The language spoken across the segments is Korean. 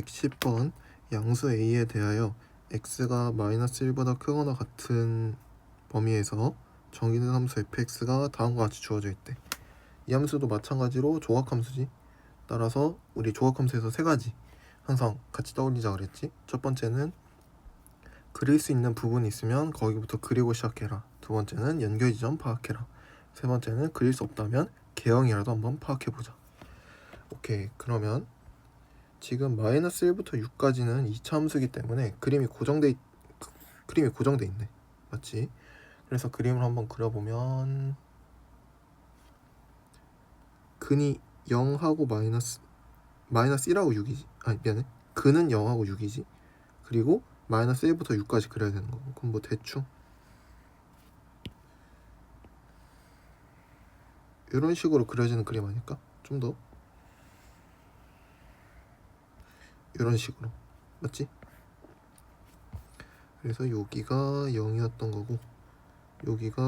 110번 양수 a에 대하여 x가 마이너스 1보다 크거나 같은 범위에서 정의된 함수 fx가 다음과 같이 주어져 있대. 이 함수도 마찬가지로 조각함수지. 따라서 우리 조각함수에서 세 가지 항상 같이 떠올리자 그랬지. 첫 번째는 그릴 수 있는 부분이 있으면 거기부터 그리고 시작해라. 두 번째는 연결 지점 파악해라. 세 번째는 그릴 수 없다면 개형이라도 한번 파악해보자. 오케이, 그러면 지금 마이너스 1부터 6까지는 2차 함수이기 때문에 그림이 고정돼 있네. 맞지? 그래서 그림을 한번 그려보면 근이 0하고 마이너스 1하고 6이지. 아니 미안해. 근은 0하고 6이지. 그리고 마이너스 1부터 6까지 그려야 되는 거고. 그럼 뭐 대충 이런 식으로 그려지는 그림 아닐까? 좀 더 이런 식으로. 맞지? 그래서 여기가 0이었던 거고 여기가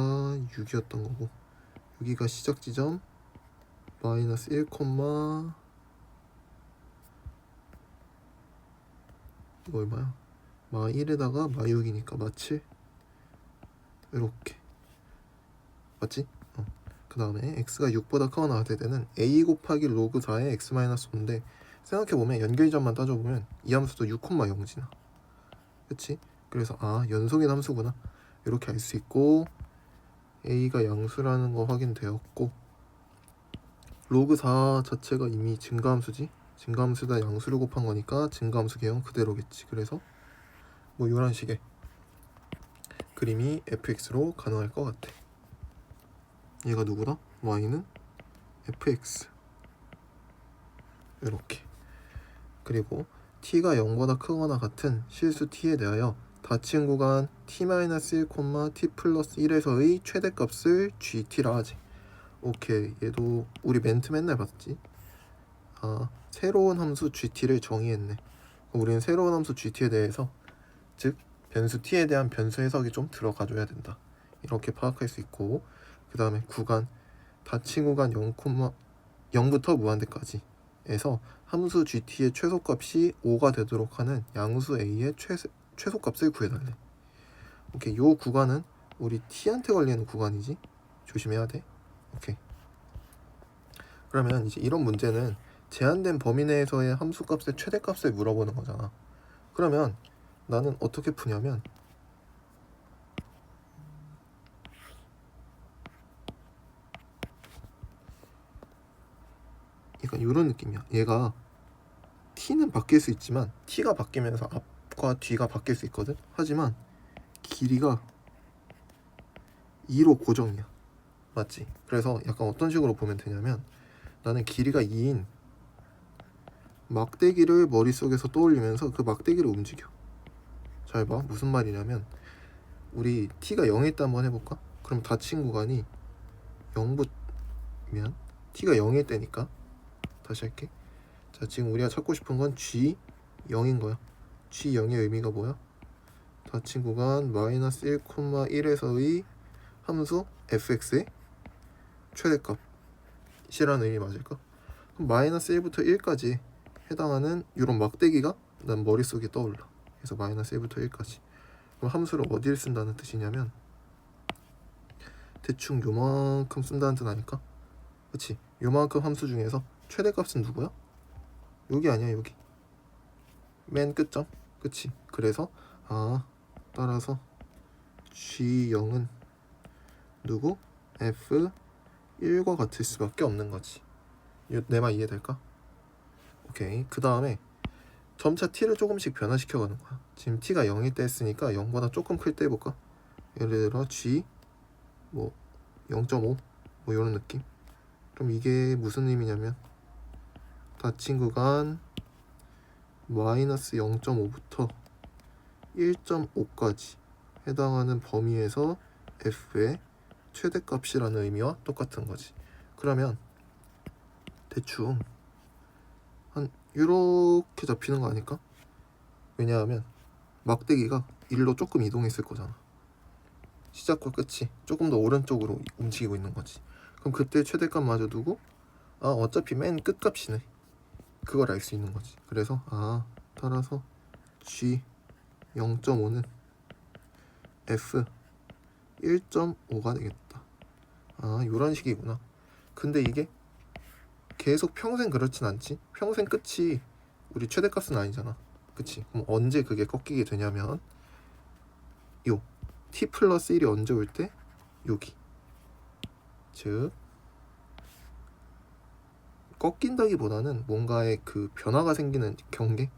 6이었던 거고 여기가 시작 지점 마이너스 1, 이거 얼마야? 마 1에다가 마 6이니까 마 7 이렇게. 맞지? 그 다음에 x가 6보다 크거나 같을 때는 a 곱하기 로그 4의 x 마이너스 5인데 생각해보면 연결점만 따져보면 이 함수도 6,0지나. 그치? 그래서 연속인 함수구나 이렇게 알 수 있고 a가 양수라는 거 확인되었고 로그 4 자체가 이미 증가함수지. 증가함수다 양수를 곱한 거니까 증가함수 개형 그대로겠지. 그래서 뭐 이런 식의 그림이 fx로 가능할 것 같아. 얘가 누구다? y는 fx 이렇게. 그리고 t가 0보다 크거나 같은 실수 t에 대하여 닫힌 구간 t-1, t 플러스 1에서의 최대값을 gt라 하지. 오케이, 얘도 우리 멘트 맨날 봤지. 새로운 함수 gt를 정의했네. 우리는 새로운 함수 gt에 대해서, 즉 변수 t에 대한 변수 해석이 좀 들어가줘야 된다. 이렇게 파악할 수 있고, 그 다음에 구간 닫힌 구간 0부터 무한대까지 에서 함수 gt의 최소값이 5가 되도록 하는 양수 a의 최소값을 구해달래. 오케이, 요 구간은 우리 t한테 걸리는 구간이지. 조심해야 돼. 오케이. 그러면 이제 이런 문제는 제한된 범위 내에서의 함수값의 최대값을 물어보는 거잖아. 그러면 나는 어떻게 푸냐면 약간 이런 느낌이야. 얘가 t는 바뀔 수 있지만 t가 바뀌면서 앞과 뒤가 바뀔 수 있거든. 하지만 길이가 2로 고정이야. 맞지? 그래서 약간 어떤 식으로 보면 되냐면 나는 길이가 2인 막대기를 머릿속에서 떠올리면서 그 막대기를 움직여. 잘 봐. 무슨 말이냐면 우리 t가 0일 때 한번 해볼까? 그럼 닫힌 구간이 0부면 t가 0일 때니까 다시 할게. 자, 지금 우리가 찾고 싶은 건 g0인 거야. g0의 의미가 뭐야? 닫힌 구간 마이너스 1, 1에서의 함수 fx의 최대값이라는 의미 맞을까? 그럼 마이너스 1부터 1까지 해당하는 이런 막대기가 난 머릿속에 떠올라. 그래서 마이너스 1부터 1까지. 그럼 함수를 어디를 쓴다는 뜻이냐면 대충 요만큼 쓴다는 뜻 아닐까? 그치? 요만큼 함수 중에서 최대값은 누구야? 여기 아니야, 여기. 맨 끝점. 그치? 그래서 따라서 g0은 누구? f1과 같을 수밖에 없는 거지. 내 말 이해될까? 오케이. 그 다음에 점차 t를 조금씩 변화시켜가는 거야. 지금 t가 0일 때 했으니까 0보다 조금 클 때 해볼까? 예를 들어 g 0.5 이런 느낌. 그럼 이게 무슨 의미냐면 닫힌 구간 마이너스 0.5부터 1.5까지 해당하는 범위에서 f의 최대값이라는 의미와 똑같은 거지. 그러면 대충 한 이렇게 잡히는 거 아닐까? 왜냐하면 막대기가 1로 조금 이동했을 거잖아. 시작과 끝이 조금 더 오른쪽으로 움직이고 있는 거지. 그럼 그때 최대값마저 두고 어차피 맨 끝값이네. 그걸 알 수 있는 거지. 그래서 따라서 G 0.5는 F 1.5가 되겠다. 아, 요런 식이구나. 근데 이게 계속 평생 그렇진 않지. 평생 끝이 우리 최대값은 아니잖아. 그치? 그럼 언제 그게 꺾이게 되냐면 요 t 플러스 1이 언제 올 때? 여기. 즉 꺾인다기보다는 뭔가의 그 변화가 생기는 경계?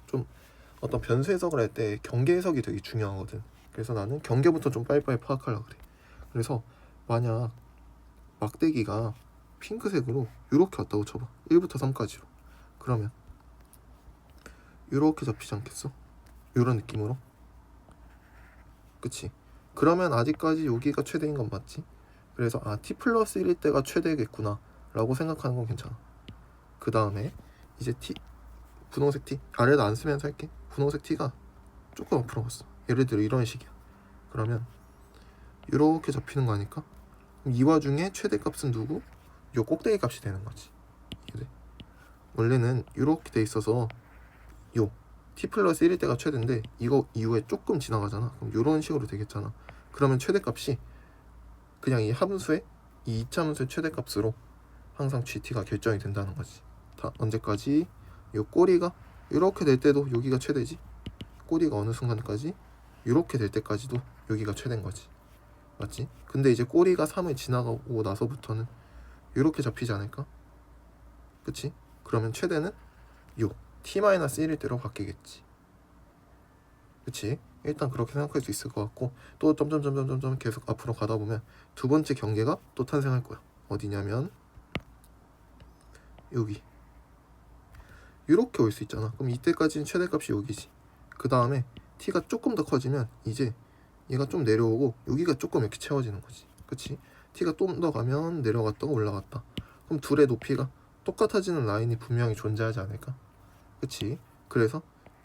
좀 어떤 변수 해석을 할 때 경계 해석이 되게 중요하거든. 그래서 나는 경계부터 좀 빨리빨리 파악하려고 그래. 그래서 만약 막대기가 핑크색으로 이렇게 왔다고 쳐봐. 1부터 3까지로. 그러면 이렇게 잡히지 않겠어? 이런 느낌으로. 그치? 그러면 아직까지 여기가 최대인 건 맞지? 그래서 t 플러스 1일 때가 최대겠구나 라고 생각하는 건 괜찮아. 그 다음에 이제 분홍색 t 아래다 안 쓰면서 할게. 분홍색 t가 조금 앞으로 갔어. 예를 들어 이런 식이야. 그러면 이렇게 잡히는 거 아닐까? 그럼 이 와중에 최대값은 누구? 요 꼭대기 값이 되는 거지. 이해돼? 원래는 이렇게 돼 있어서 요 t 플러스 1일 때가 최대인데 이거 이후에 조금 지나가잖아. 그럼 이런 식으로 되겠잖아. 그러면 최대값이 그냥 이 함수의 이 2차 함수의 최대값으로 항상 gt가 결정이 된다는 거지. 다 언제까지? 요 꼬리가 이렇게 될 때도 여기가 최대지. 꼬리가 어느 순간까지? 이렇게 될 때까지도 여기가 최대인 거지. 맞지? 근데 이제 꼬리가 3을 지나가고 나서부터는 이렇게 잡히지 않을까? 그치? 그러면 최대는 요 t-1일 때로 바뀌겠지. 그치? 일단 그렇게 생각할 수 있을 것 같고, 또 점점점점점 계속 앞으로 가다 보면 두 번째 경계가 또 탄생할 거야. 어디냐면 여기 이렇게 올 수 있잖아. 그럼 이때까지는 최대값이 여기지. 그 다음에 t가 조금 더 커지면 이제 얘가 좀 내려오고 여기가 조금 이렇게 채워지는 거지. 그치? t가 좀 더 가면 내려갔다가 올라갔다. 그럼 둘의 높이가 똑같아지는 라인이 분명히 존재하지 않을까? 그치? 그래서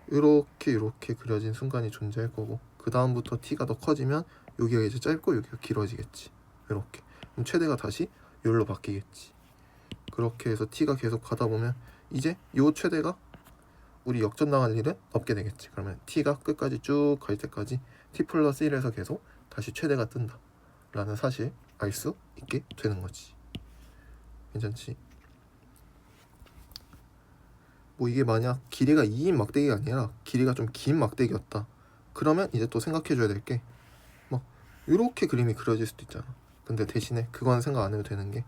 이렇게 그려진 순간이 존재할 거고, 그 다음부터 t가 더 커지면 여기가 이제 짧고 여기가 길어지겠지. 이렇게. 그럼 최대가 다시 여기로 바뀌겠지. 그렇게 해서 t가 계속 가다 보면 이제 요 최대가 우리 역전당할 일은 없게 되겠지. 그러면 t가 끝까지 쭉 갈 때까지 t 플러스 1에서 계속 다시 최대가 뜬다 라는 사실 알 수 있게 되는 거지. 괜찮지? 뭐 이게 만약 길이가 2인 막대기가 아니라 길이가 좀 긴 막대기였다. 그러면 이제 또 생각해줘야 될 게 막 이렇게 그림이 그려질 수도 있잖아. 근데 대신에 그건 생각 안 해도 되는 게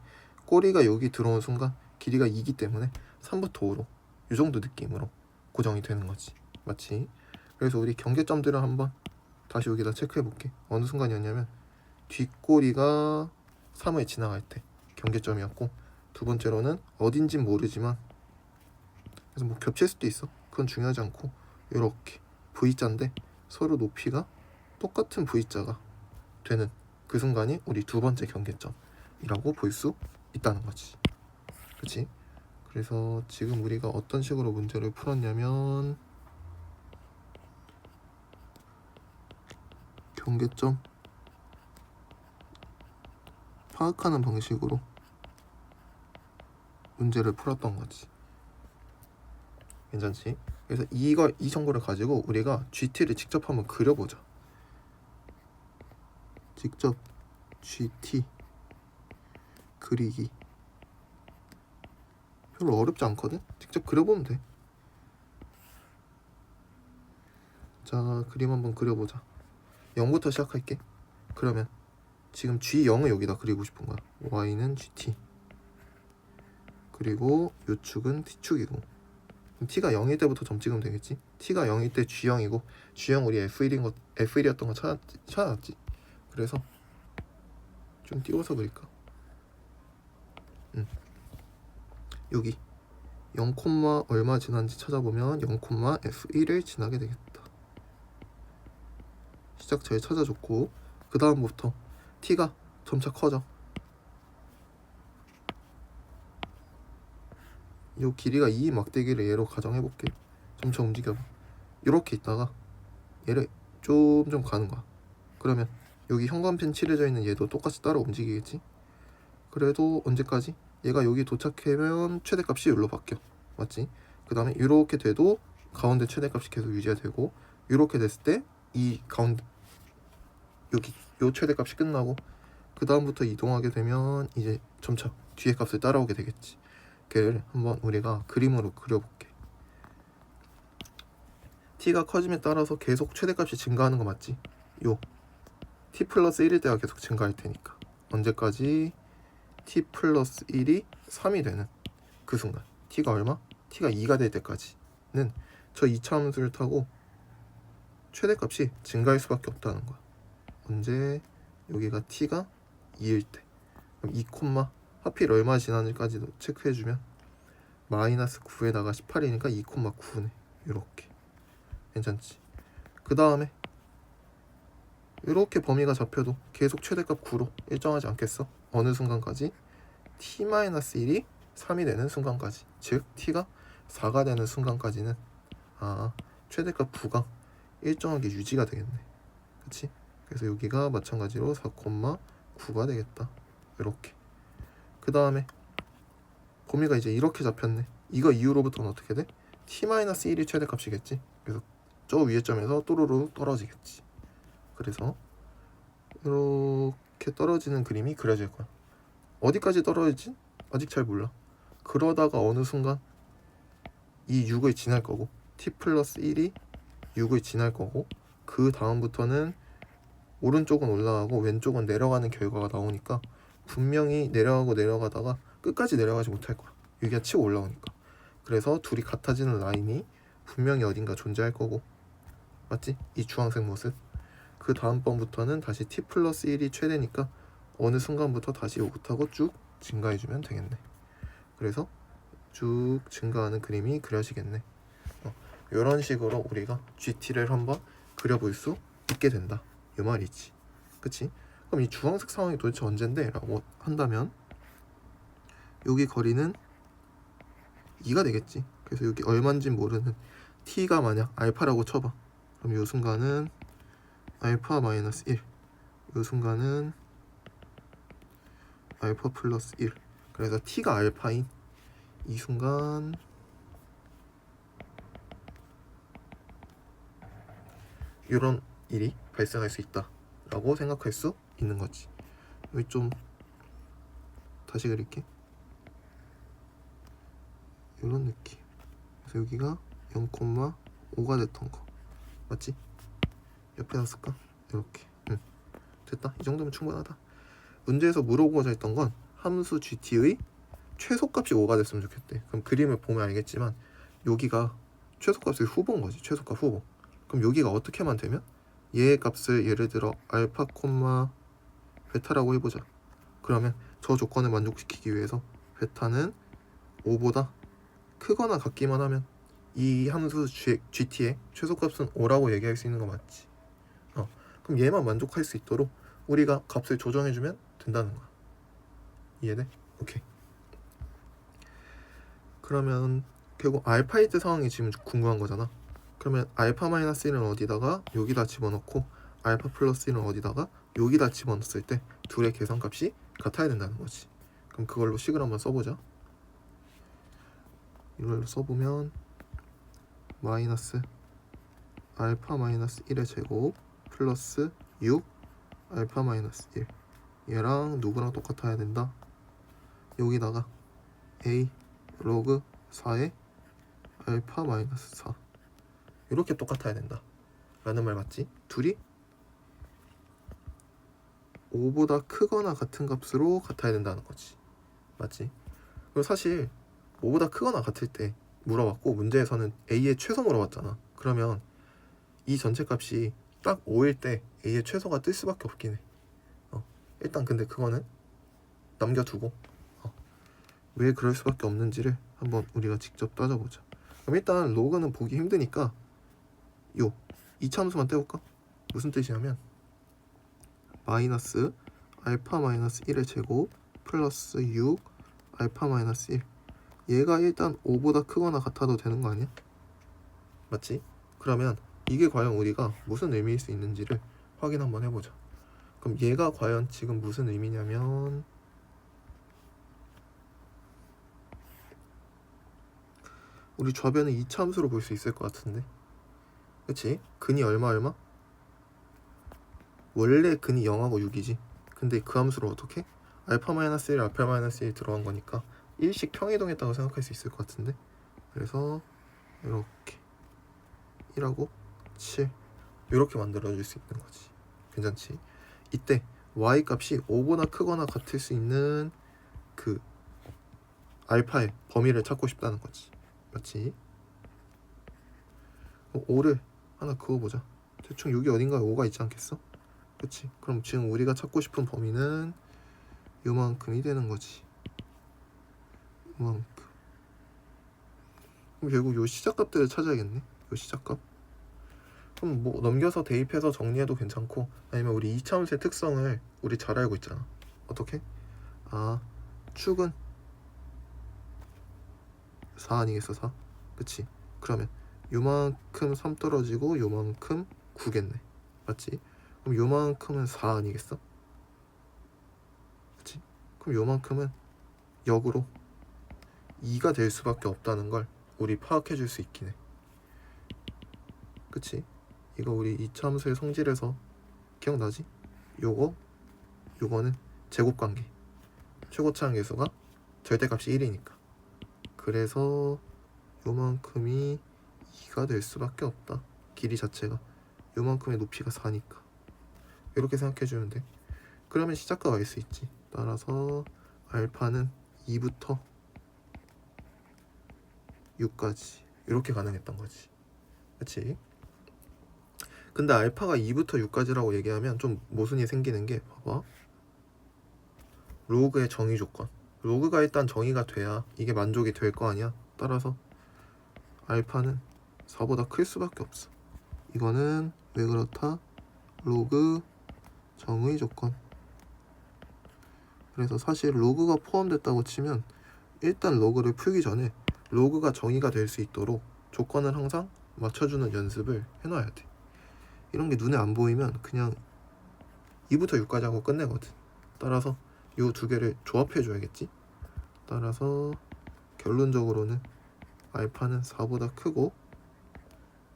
꼬리가 여기 들어온 순간 길이가 2기 때문에 3부터 5로 이 정도 느낌으로 고정이 되는 거지. 맞지? 그래서 우리 경계점들을 한번 다시 여기다 체크해 볼게. 어느 순간이었냐면 뒷꼬리가 3을 지나갈 때 경계점이었고, 두 번째로는 어딘진 모르지만 그래서 뭐 겹칠 수도 있어. 그건 중요하지 않고 이렇게 V자인데 서로 높이가 똑같은 V자가 되는 그 순간이 우리 두 번째 경계점이라고 볼 수 있다는 거지. 그치? 그래서 지금 우리가 어떤 식으로 문제를 풀었냐면 경계점 파악하는 방식으로 문제를 풀었던 거지. 괜찮지? 그래서 이 정보를 가지고 우리가 GT를 직접 한번 그려보자. 직접 GT 그리기 별로 어렵지 않거든? 직접 그려보면 돼. 자, 그림 한번 그려보자. 0부터 시작할게. 그러면 지금 G0을 여기다 그리고 싶은 거야. Y는 GT 그리고 요축은 T축이고, 그럼 T가 0일 때부터 점 찍으면 되겠지? T가 0일 때 G0이고 G0 우리 F1이었던 거 찾아놨지? 그래서 좀 띄워서 그릴까? 여기 0, 얼마 지난지 찾아보면 0, F1을 지나게 되겠다. 시작 잘 찾아줬고, 그 다음부터 t가 점차 커져. 이 길이가 2인 막대기를 얘로 가정해볼게. 점차 움직여봐. 이렇게 있다가 얘를 좀 가는 거야. 그러면 여기 현관펜 칠해져 있는 얘도 똑같이 따라 움직이겠지? 그래도 언제까지? 얘가 여기 도착하면 최대값이 여기로 바뀌어. 맞지? 그 다음에 이렇게 돼도 가운데 최대값이 계속 유지가 되고, 이렇게 됐을 때 이 가운데 여기 요 최대값이 끝나고 그 다음부터 이동하게 되면 이제 점차 뒤에 값을 따라오게 되겠지. 걔를 한번 우리가 그림으로 그려볼게. t가 커짐에 따라서 계속 최대값이 증가하는 거 맞지? 요 t 플러스 1일 때가 계속 증가할 테니까 언제까지? t 플러스 1이 3이 되는 그 순간. t가 얼마? t가 2가 될 때까지는 저 2차 함수를 타고 최대값이 증가할 수밖에 없다는 거야. 언제? 여기가 t가 2일 때. 그럼 2, 하필 얼마 지났는지까지도 체크해주면 마이너스 9에다가 18이니까 2,9네. 이렇게. 괜찮지? 그 다음에 이렇게 범위가 잡혀도 계속 최대값 9로 일정하지 않겠어? 어느 순간까지? t-1이 3이 되는 순간까지. 즉 t가 4가 되는 순간까지는 최대값 9가 일정하게 유지가 되겠네. 그치? 그래서 여기가 마찬가지로 4,9가 되겠다. 이렇게. 그 다음에 범위가 이제 이렇게 잡혔네. 이거 이후로부터는 어떻게 돼? t-1이 최대값이겠지. 그래서 저 위에 점에서 또르르 떨어지겠지. 그래서 이렇게 떨어지는 그림이 그려질 거야. 어디까지 떨어질지 아직 잘 몰라. 그러다가 어느 순간 이 6을 지날 거고, t 플러스 1이 6을 지날 거고, 그 다음부터는 오른쪽은 올라가고 왼쪽은 내려가는 결과가 나오니까 분명히 내려가다가 끝까지 내려가지 못할 거야. 여기가 치고 올라오니까. 그래서 둘이 같아지는 라인이 분명히 어딘가 존재할 거고, 맞지? 이 주황색 모습. 그 다음번부터는 다시 t 플러스 1이 최대니까 어느 순간부터 다시 요것하고 쭉 증가해주면 되겠네. 그래서 쭉 증가하는 그림이 그려지겠네. 이런 식으로 우리가 GT를 한번 그려볼 수 있게 된다, 이 말이지. 그치? 그럼 이 주황색 상황이 도대체 언젠데? 라고 한다면 여기 거리는 2가 되겠지. 그래서 여기 얼마인지 모르는 t가 만약 알파라고 쳐봐. 그럼 이 순간은 알파 마이너스 1, 이 순간은 알파 플러스 1. 그래서 t가 알파인 이 순간 이런 일이 발생할 수 있다 라고 생각할 수 있는 거지. 여기 좀 다시 그릴게. 이런 느낌. 그래서 여기가 0,5가 됐던 거 맞지? 옆에다 쓸까? 이렇게. 됐다. 이 정도면 충분하다. 문제에서 물어보고자 했던 건 함수 gt의 최소값이 5가 됐으면 좋겠대. 그럼 그림을 보면 알겠지만 여기가 최소값의 후보인 거지. 최소값 후보. 그럼 여기가 어떻게만 되면 얘의 값을 예를 들어 알파, 베타라고 해보자. 그러면 저 조건을 만족시키기 위해서 베타는 5보다 크거나 같기만 하면 이 함수 gt의 최소값은 5라고 얘기할 수 있는 거 맞지? 그럼 얘만 만족할 수 있도록 우리가 값을 조정해주면 된다는 거야. 이해돼? 오케이. 그러면 결국 알파일 때 상황이 지금 궁금한 거잖아. 그러면 알파 마이너스 1은 어디다가 여기다 집어넣고 알파 플러스 1은 어디다가 여기다 집어넣었을 때 둘의 계산값이 같아야 된다는 거지. 그럼 그걸로 식을 한번 써보자. 이걸로 써보면 마이너스 알파 마이너스 1의 제곱 플러스 6 알파 마이너스 1, 얘랑 누구랑 똑같아야 된다? 여기다가 a 로그 4의 알파 마이너스 4 이렇게 똑같아야 된다 라는 말 맞지? 둘이 5보다 크거나 같은 값으로 같아야 된다는 거지. 맞지? 그리고 사실 5보다 크거나 같을 때 물어봤고, 문제에서는 a의 최소 물어봤잖아. 그러면 이 전체 값이 딱 5일 때 a의 최소가 뜰 수밖에 없긴 해. 일단 근데 그거는 남겨두고 왜 그럴 수밖에 없는지를 한번 우리가 직접 따져보자. 그럼 일단 로그는 보기 힘드니까 요 2차 함수만 떼볼까? 무슨 뜻이냐면 마이너스 알파 마이너스 1의 제곱 플러스 6 알파 마이너스 1, 얘가 일단 5보다 크거나 같아도 되는 거 아니야? 맞지? 그러면 이게 과연 우리가 무슨 의미일 수 있는지를 확인 한번 해보자. 그럼 얘가 과연 지금 무슨 의미냐면 우리 좌변은 이차함수로 볼 수 있을 것 같은데, 그치? 근이 얼마? 원래 근이 0하고 6이지. 근데 그 함수를 어떻게? 알파-1, 알파-1 들어간 거니까 일식 평이동했다고 생각할 수 있을 것 같은데, 그래서 이렇게 1하고 7 이렇게 만들어줄 수 있는 거지. 괜찮지? 이때 y 값이 5보다 크거나 같을 수 있는 그 알파의 범위를 찾고 싶다는 거지. 맞지? 5를 하나 그어보자. 대충 여기 어딘가에 5가 있지 않겠어? 그치? 그럼 지금 우리가 찾고 싶은 범위는 요만큼이 되는 거지. 요만큼. 그럼 결국 요 시작값들을 찾아야겠네. 요 시작값. 그럼 뭐 넘겨서 대입해서 정리해도 괜찮고, 아니면 우리 이차함수의 특성을 우리 잘 알고 있잖아. 어떻게? 축은 4 아니겠어? 4? 그치? 그러면 요만큼 3 떨어지고 요만큼 9겠네. 맞지? 그럼 요만큼은 4 아니겠어? 그치? 그럼 요만큼은 역으로 2가 될 수밖에 없다는 걸 우리 파악해 줄 수 있긴 해. 그치? 이거 우리 이차함수의 성질에서 기억나지? 요거는 제곱관계. 최고차항 계수가 절대값이 1이니까. 그래서 요만큼이 2가 될 수밖에 없다. 길이 자체가 요만큼의 높이가 4니까. 이렇게 생각해주면 돼. 그러면 시작값 알 수 있지. 따라서 알파는 2부터 6까지 이렇게 가능했던 거지. 그치? 근데 알파가 2부터 6까지라고 얘기하면 좀 모순이 생기는 게, 봐봐, 로그의 정의 조건. 로그가 일단 정의가 돼야 이게 만족이 될 거 아니야. 따라서 알파는 4보다 클 수밖에 없어. 이거는 왜 그렇다? 로그 정의 조건. 그래서 사실 로그가 포함됐다고 치면 일단 로그를 풀기 전에 로그가 정의가 될 수 있도록 조건을 항상 맞춰주는 연습을 해놔야 돼. 이런 게 눈에 안 보이면 그냥 2부터 6까지 하고 끝내거든. 따라서 이 두 개를 조합해 줘야겠지. 따라서 결론적으로는 알파는 4보다 크고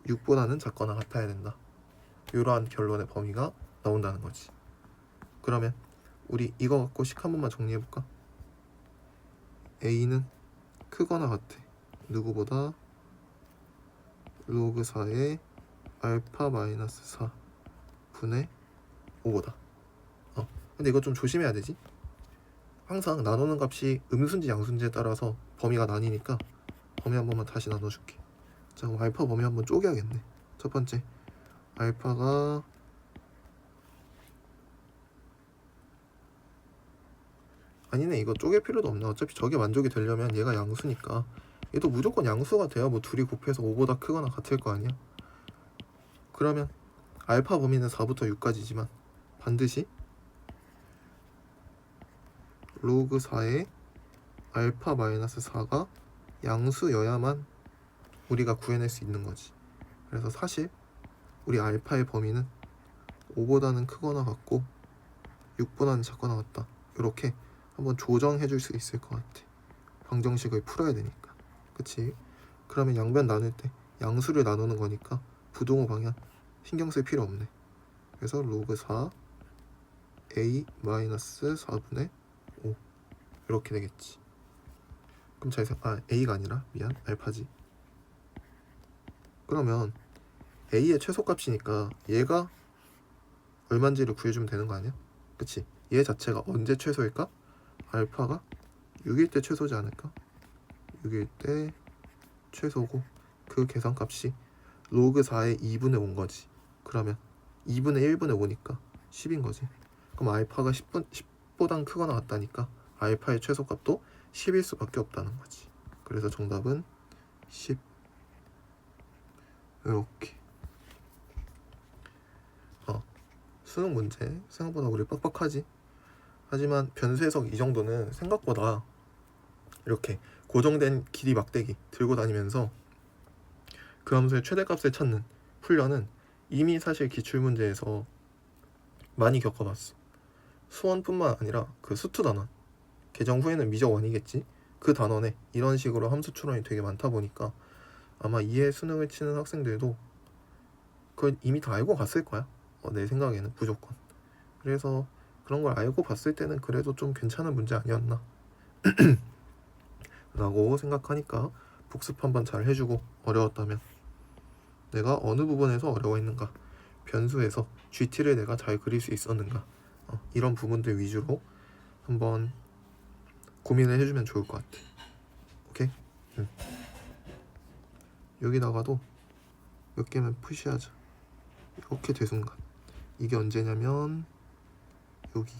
6보다는 작거나 같아야 된다. 이러한 결론의 범위가 나온다는 거지. 그러면 우리 이거 갖고 식 한 번만 정리해 볼까? A는 크거나 같아. 누구보다? 로그 4의 알파 마이너스 4 분의 5보다. 근데 이거 좀 조심해야 되지. 항상 나누는 값이 음수인지 양수인지에 따라서 범위가 나뉘니까 범위 한 번만 다시 나눠줄게. 자, 그럼 알파 범위 한번 쪼개야겠네. 첫 번째, 알파가 아니네, 이거 쪼갤 필요도 없네. 어차피 저게 만족이 되려면 얘가 양수니까 얘도 무조건 양수가 돼야 뭐 둘이 곱해서 5보다 크거나 같을 거 아니야. 그러면 알파 범위는 4부터 6까지지만 반드시 로그 4의 알파 마이너스 4가 양수여야만 우리가 구해낼 수 있는 거지. 그래서 사실 우리 알파의 범위는 5보다는 크거나 같고 6보다는 작거나 같다. 이렇게 한번 조정해 줄 수 있을 것 같아. 방정식을 풀어야 되니까. 그치? 그러면 양변 나눌 때 양수를 나누는 거니까 부동호 방향 신경 쓸 필요 없네. 그래서 로그 4 a 마이너스 4분의 5 이렇게 되겠지. 그럼 잘 a가 아니라 미안 알파지. 그러면 a의 최소값이니까 얘가 얼마인지를 구해주면 되는 거 아니야? 그치? 얘 자체가 언제 최소일까? 알파가 6일 때 최소지 않을까? 6일 때 최소고 그 계산값이 로그 4의 2분의 5인 거지. 그러면 2분의 1분의 5니까 10인 거지. 그럼 알파가 10보단 크거나 같다니까 알파의 최소값도 10일 수밖에 없다는 거지. 그래서 정답은 10. 이렇게. 수능 문제 생각보다 우리 빡빡하지. 하지만 변수 해석 이 정도는 생각보다 이렇게 고정된 길이 막대기 들고 다니면서 그 함수의 최대값을 찾는 훈련은 이미 사실 기출문제에서 많이 겪어봤어. 수원뿐만 아니라 그 수투 단원, 개정 후에는 미적 원이겠지. 그 단원에 이런 식으로 함수 추론이 되게 많다 보니까 아마 2회 수능을 치는 학생들도 그걸 이미 다 알고 갔을 거야. 내 생각에는 무조건. 그래서 그런 걸 알고 봤을 때는 그래도 좀 괜찮은 문제 아니었나 라고 생각하니까 복습 한번 잘 해주고, 어려웠다면 내가 어느 부분에서 어려워했는가, 변수에서 GT를 내가 잘 그릴 수 있었는가, 이런 부분들 위주로 한번 고민을 해주면 좋을 것 같아. 오케이? 여기다가도 몇 개만 푸시하자. 이렇게 돼 순간 이게 언제냐면 여기,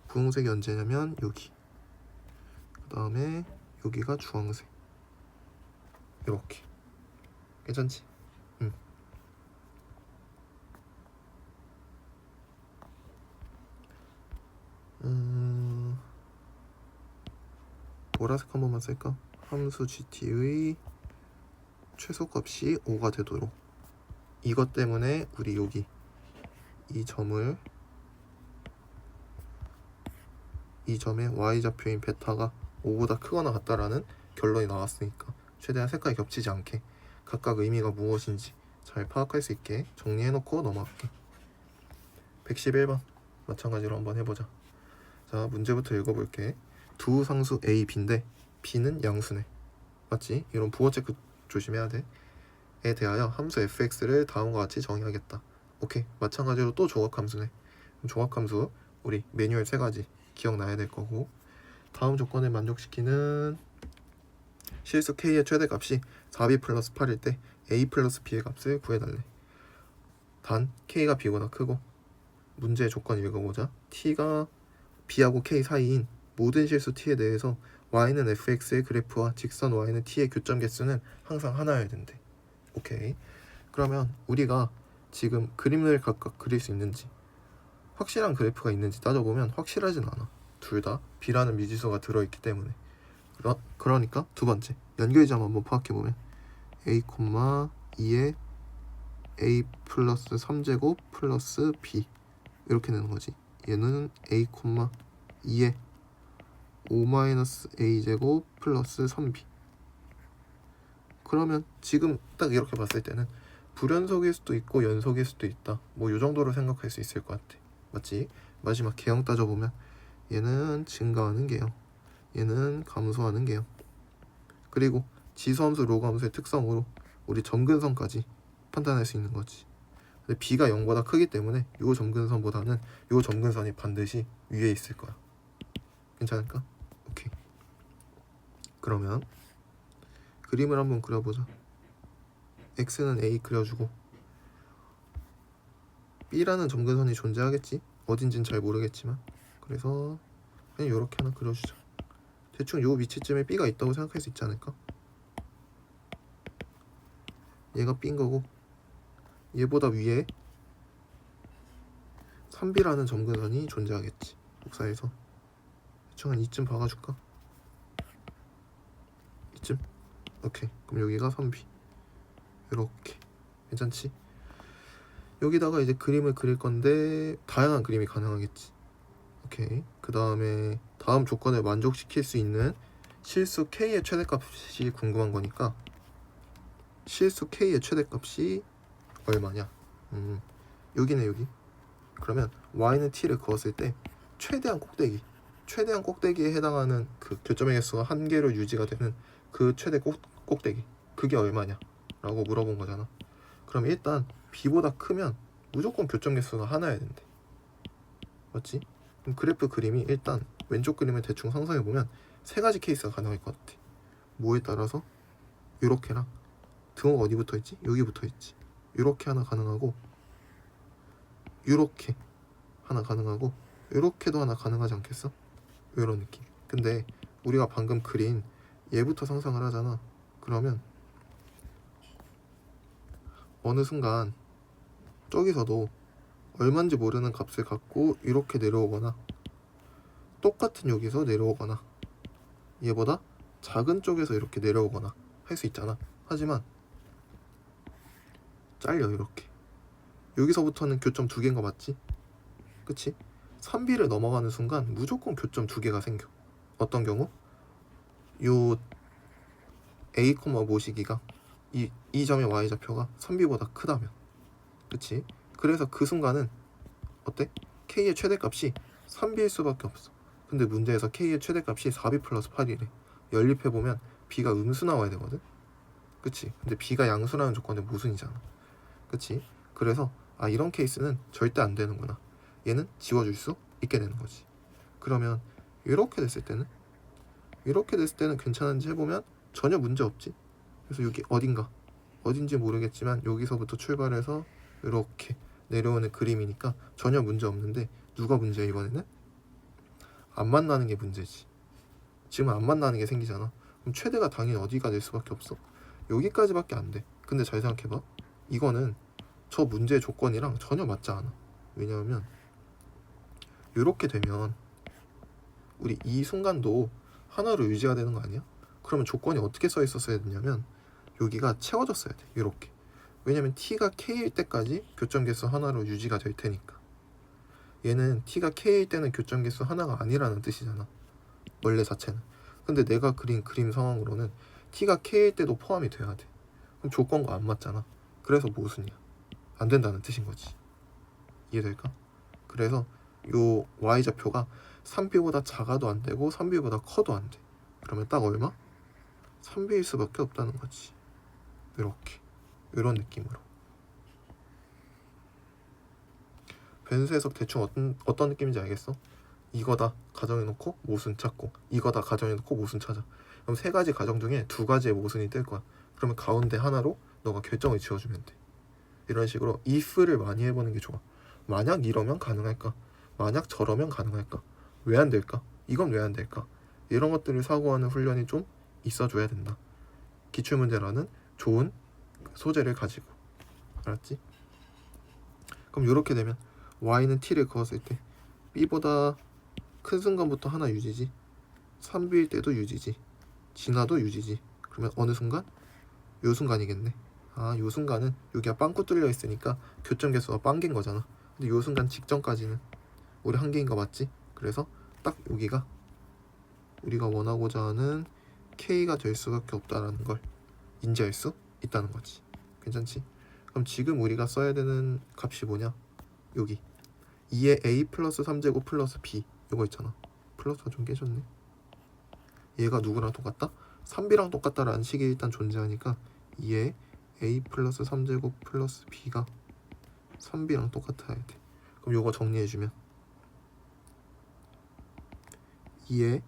분홍색이 언제냐면 여기, 그 다음에 여기가 주황색. 이렇게. 괜찮지? 보라색 한 번만 쓸까? 함수 GT의 최소값이 5가 되도록. 이것 때문에 우리 여기 이 점을, 이 점의 y좌표인 베타가 5보다 크거나 같다라는 결론이 나왔으니까 최대한 색깔이 겹치지 않게 각각 의미가 무엇인지 잘 파악할 수 있게 정리해놓고 넘어갈게. 111번 마찬가지로 한번 해보자. 자, 문제부터 읽어볼게. 두 상수 a, b인데 b는 양수네. 맞지? 이런 부호 체크 조심해야 돼. 에 대하여 함수 fx를 다음과 같이 정의하겠다. 오케이. 마찬가지로 또 조각함수네. 조각함수 우리 매뉴얼 3가지 기억나야 될 거고, 다음 조건을 만족시키는 실수 k의 최대값이 4b 플러스 8일 때 a 플러스 b의 값을 구해달래. 단 k가 b보다 크고, 문제의 조건 읽어보자. t가 b하고 k 사이인 모든 실수 t에 대해서 y는 fx의 그래프와 직선 y는 t의 교점 개수는 항상 하나여야 된대. 오케이. 그러면 우리가 지금 그림을 각각 그릴 수 있는지, 확실한 그래프가 있는지 따져보면 확실하진 않아. 둘 다 b라는 미지수가 들어있기 때문에. 그러니까 두 번째 연결점 한번 파악해보면 a, 2에 a 플러스 3제곱 플러스 b 이렇게 되는 거지. 얘는 a, 2에 5 마이너스 a제곱 플러스 3b. 그러면 지금 딱 이렇게 봤을 때는 불연속일 수도 있고 연속일 수도 있다. 뭐 이 정도로 생각할 수 있을 것 같아. 맞지? 마지막 개형 따져보면 얘는 증가하는 개형, 얘는 감소하는 개형. 그리고 지수함수, 로그함수의 특성으로 우리 점근선까지 판단할 수 있는 거지. 근데 b가 0보다 크기 때문에 요 점근선보다는 요 점근선이 반드시 위에 있을 거야. 괜찮을까? 오케이. 그러면 그림을 한번 그려보자. x는 a 그려주고 b라는 점근선이 존재하겠지? 어딘진 잘 모르겠지만, 그래서 그냥 이렇게 하나 그려주자. 대충 요 위치쯤에 b가 있다고 생각할 수 있지 않을까? 얘가 b인 거고, 얘보다 위에 3b라는 점근선이 존재하겠지. 복사해서 대충 한 이쯤 박아줄까? 이쯤? 오케이. 그럼 여기가 3b. 이렇게. 괜찮지? 여기다가 이제 그림을 그릴 건데 다양한 그림이 가능하겠지. 오케이. 그 다음에 다음 조건을 만족시킬 수 있는 실수 k의 최대값이 궁금한 거니까, 실수 k의 최대값이 얼마냐? 여기네, 여기. 그러면 y는 t를 그었을 때 최대한 꼭대기에 해당하는 그 교점의 개수가 한 개로 유지가 되는 그 최대 꼭대기, 그게 얼마냐? 라고 물어본 거잖아. 그럼 일단 b보다 크면 무조건 교점 개수가 하나여야 된대. 맞지? 그럼 그래프 그림이 일단 왼쪽 그림을 대충 상상해보면 3가지 케이스가 가능할 것 같아. 뭐에 따라서? 요렇게랑 등호가 어디 붙어있지? 여기 붙어있지. 요렇게 하나 가능하고, 요렇게 하나 가능하고, 요렇게도 하나 가능하지 않겠어? 요런 느낌. 근데 우리가 방금 그린 얘부터 상상을 하잖아. 그러면 어느 순간 저기서도 얼마인지 모르는 값을 갖고 이렇게 내려오거나, 똑같은 여기서 내려오거나, 얘보다 작은 쪽에서 이렇게 내려오거나 할 수 있잖아. 하지만 잘려. 이렇게 여기서부터는 교점 2개인 거 맞지? 그치? 3b를 넘어가는 순간 무조건 교점 2개가 생겨. 어떤 경우? 요 a, 모시기가 이 점의 y좌표가 3b보다 크다면, 그치? 그래서 그 순간은 어때? k의 최대값이 3b일 수밖에 없어. 근데 문제에서 k의 최대값이 4b 플러스 8이래. 연립해보면 b가 음수 나와야 되거든? 그치? 근데 b가 양수라는 조건에 모순이잖아. 그치? 그래서 이런 케이스는 절대 안 되는구나. 얘는 지워줄 수 있게 되는 거지. 그러면 이렇게 됐을 때는 괜찮은지 해보면 전혀 문제 없지. 그래서 여기 어딘지 모르겠지만 여기서부터 출발해서 이렇게 내려오는 그림이니까 전혀 문제 없는데, 누가 문제야 이번에는? 안 만나는 게 문제지. 지금 안 만나는 게 생기잖아. 그럼 최대가 당연히 어디가 될 수밖에 없어? 여기까지밖에 안 돼. 근데 잘 생각해봐. 이거는 저 문제의 조건이랑 전혀 맞지 않아. 왜냐하면 이렇게 되면 우리 이 순간도 하나로 유지가 되는 거 아니야? 그러면 조건이 어떻게 써 있었어야 되냐면 여기가 채워졌어야 돼. 이렇게. 왜냐면 t가 k일 때까지 교점 개수 하나로 유지가 될 테니까. 얘는 t가 k일 때는 교점 개수 하나가 아니라는 뜻이잖아, 원래 자체는. 근데 내가 그린 그림 상황으로는 t가 k일 때도 포함이 돼야 돼. 그럼 조건과 안 맞잖아. 그래서 모순이야. 안 된다는 뜻인 거지. 이해될까? 그래서 요 y좌표가 3b보다 작아도 안 되고 3b보다 커도 안 돼. 그러면 딱 얼마? 3b일 수밖에 없다는 거지. 이렇게, 이런 느낌으로. 변수 해석 대충 어떤 느낌인지 알겠어? 이거다 가정해놓고 모순 찾고, 이거다 가정해놓고 모순 찾아. 그럼 세 가지 가정 중에 두 가지의 모순이 뜰 거야. 그러면 가운데 하나로 너가 결정을 지어주면 돼. 이런 식으로 if를 많이 해보는 게 좋아. 만약 이러면 가능할까? 만약 저러면 가능할까? 왜 안 될까? 이건 왜 안 될까? 이런 것들을 사고하는 훈련이 좀 있어줘야 된다. 기출문제라는 좋은 소재를 가지고. 알았지? 그럼 이렇게 되면 y는 t를 그었을 때 b보다 큰 순간부터 하나 유지지, 3b일 때도 유지지, 지나도 유지지. 그러면 어느 순간? 요 순간이겠네. 요 순간은 여기가 빵꾸 뚫려 있으니까 교점 개수가 빵개인 거잖아. 근데 요 순간 직전까지는 우리 한 개인 거 맞지? 그래서 딱 여기가 우리가 원하고자 하는 k가 될 수밖에 없다라는 걸 인지할 수 있다는 거지. 괜찮지? 그럼 지금 우리가 써야 되는 값이 뭐냐? 여기 2의 a 플러스 3제곱 플러스 b, 이거 있잖아. 플러스가 좀 깨졌네. 얘가 누구랑 똑같다? 3b랑 똑같다라는 식이 일단 존재하니까 2의 a 플러스 3제곱 플러스 b가 3b랑 똑같아야 돼. 그럼 요거 정리해주면 2의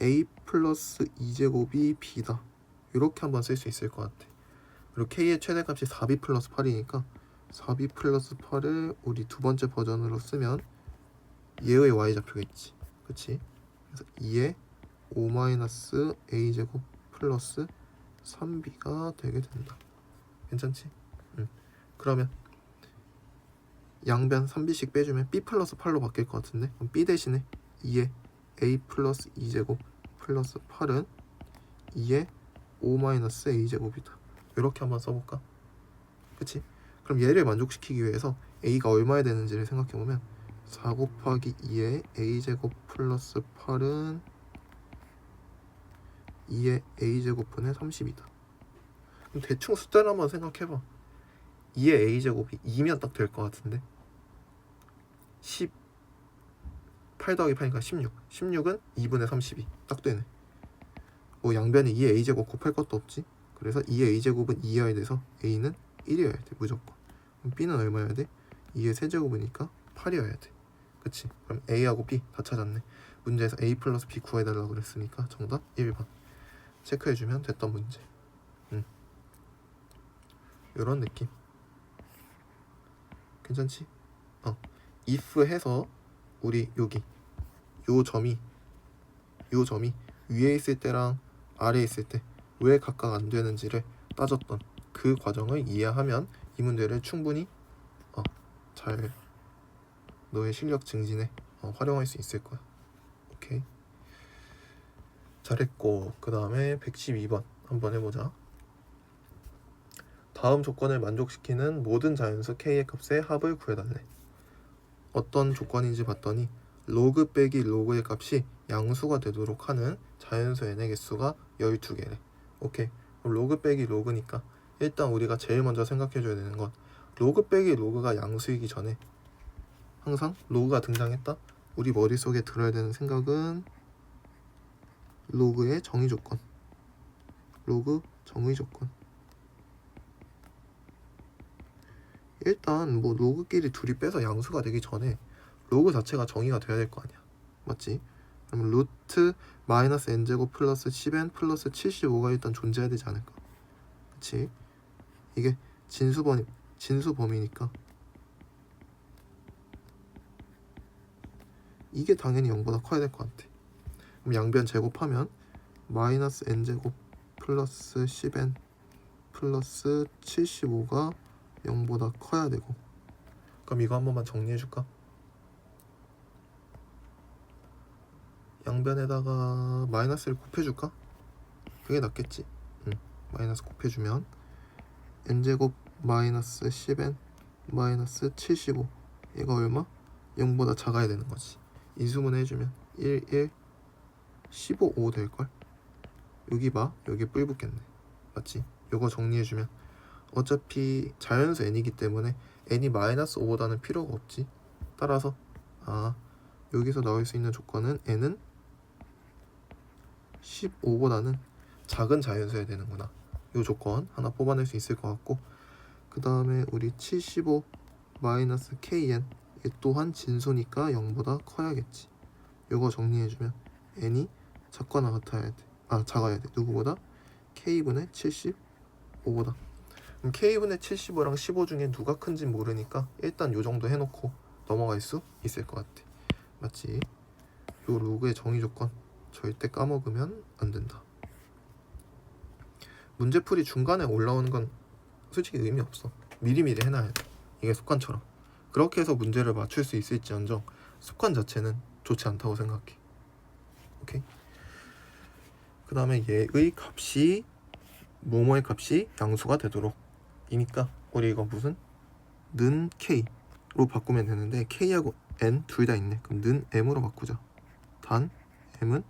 a 플러스 2제곱이 b다. 이렇게 한번 쓸 수 있을 것 같아. 그리고 k의 최대값이 4b 플러스 8이니까 4b 플러스 8을 우리 두 번째 버전으로 쓰면 얘의 y좌표겠지. 그치? 그래서 2의 5-a제곱 플러스 3b가 되게 된다. 괜찮지? 그러면 양변 3b씩 빼주면 b 플러스 8로 바뀔 것 같은데, 그럼 b 대신에 2의 a 플러스 2제곱 플러스 8은 2의 5-a제곱이다. 이렇게 한번 써볼까? 그치? 그럼 얘를 만족시키기 위해서 a가 얼마야 되는지를 생각해보면 4 곱하기 2의 a제곱 플러스 8은 2의 a제곱분의 30이다. 그럼 대충 숫자를 한번 생각해봐. 2의 a제곱이 2면 딱 될 것 같은데 8 더하기 8이니까 16은 2분의 32 딱 되네. 뭐 양변에 2의 a제곱 곱할 것도 없지. 그래서 2의 a제곱은 2여야 돼서 a는 1이어야 돼 무조건. 그럼 b는 얼마여야 돼? 2의 세제곱이니까 8이어야 돼. 그치? 그럼 a하고 b 다 찾았네. 문제에서 a 플러스 b 구해달라고 그랬으니까 정답 1번 체크해주면 됐던 문제. 요런 느낌. 괜찮지? if 해서 우리 여기 요 점이 위에 있을 때랑 아래에 있을 때 왜 각각 안 되는지를 따졌던 그 과정을 이해하면 이 문제를 충분히 잘 너의 실력 증진에 활용할 수 있을 거야. 오케이, 잘했고, 그 다음에 112번 한번 해보자. 다음 조건을 만족시키는 모든 자연수 k의 값의 합을 구해달래. 어떤 조건인지 봤더니 로그 빼기 로그의 값이 양수가 되도록 하는 자연수 n의 개수가 12개래. 오케이, 그럼 로그 빼기 로그니까 일단 우리가 제일 먼저 생각해줘야 되는 건 로그 빼기 로그가 양수이기 전에 항상 로그가 등장했다? 우리 머릿속에 들어야 되는 생각은 로그의 정의 조건, 로그 정의 조건. 일단 뭐 로그끼리 둘이 빼서 양수가 되기 전에 로그 자체가 정의가 돼야 될 거 아니야, 맞지? 그러면 루트 마이너스 n제곱 플러스 10n 플러스 75가 일단 존재해야 되지 않을까, 그치? 이게 진수 범위니까 이게 당연히 0보다 커야 될 것 같아. 그럼 양변 제곱하면 마이너스 n제곱 플러스 10n 플러스 75가 0보다 커야 되고. 그럼 이거 한 번만 정리해줄까? 양변에다가 마이너스를 곱해줄까? 그게 낫겠지. 마이너스 곱해주면 n제곱 마이너스 10n 마이너스 75 얘가 얼마? 0보다 작아야 되는 거지. 인수분 해주면 1, 1, 15, 5 될걸? 여기 봐, 여기 뿔 붙겠네, 맞지? 요거 정리해주면 어차피 자연수 n이기 때문에 n이 마이너스 5보다는 필요가 없지. 따라서 여기서 나올 수 있는 조건은 n은 15보다는 작은 자연수여야 되는구나. 이 조건 하나 뽑아낼 수 있을 것 같고, 그 다음에 우리 75 마이너스 kn 이 또한 진수니까 0보다 커야겠지. 요거 정리해주면 n이 작거나 같아야 돼. 작아야 돼. 누구보다? k분의 75보다. 그럼 k분의 75랑 15 중에 누가 큰지 모르니까 일단 요 정도 해놓고 넘어갈 수 있을 것 같아, 맞지? 요 로그의 정의 조건 절대 까먹으면 안 된다. 문제풀이 중간에 올라오는 건 솔직히 의미 없어. 미리미리 해놔야 돼. 이게 습관처럼. 그렇게 해서 문제를 맞출 수 있을지언정 습관 자체는 좋지 않다고 생각해. 오케이? 그 다음에 얘의 값이 뭐뭐의 값이 양수가 되도록 이니까 우리 이거 무슨 는 k로 바꾸면 되는데 k하고 n 둘 다 있네. 그럼 는 m으로 바꾸자. 단 m은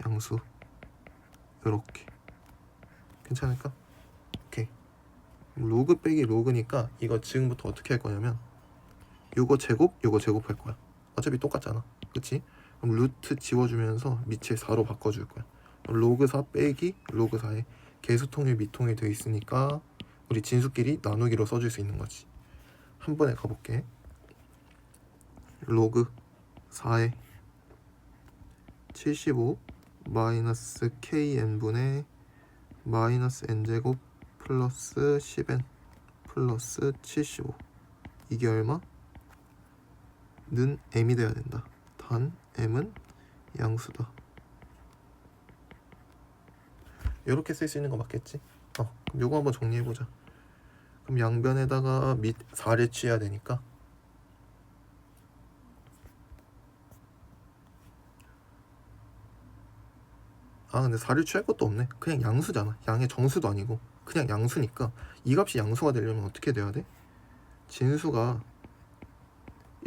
양수. 요렇게 괜찮을까? 오케이. 로그 빼기 로그니까 이거 지금부터 어떻게 할 거냐면 요거 제곱 할 거야. 어차피 똑같잖아, 그치? 그럼 루트 지워주면서 밑에 4로 바꿔줄 거야. 로그 4 빼기 로그 4에 개수통일 미통일 돼 있으니까 우리 진수끼리 나누기로 써줄 수 있는 거지. 한 번에 가볼게. 로그 4에 75 마이너스 kn분의 마이너스 n제곱 플러스 10n 플러스 75 이게 얼마? 는 m이 돼야 된다. 단 m은 양수다. 이렇게 쓸 수 있는 거 맞겠지? 그럼 요거 한번 정리해보자. 그럼 양변에다가 밑 4를 취해야 되니까 근데 4를 취할 것도 없네. 그냥 양수잖아. 양의 정수도 아니고 그냥 양수니까 이 값이 양수가 되려면 어떻게 돼야 돼? 진수가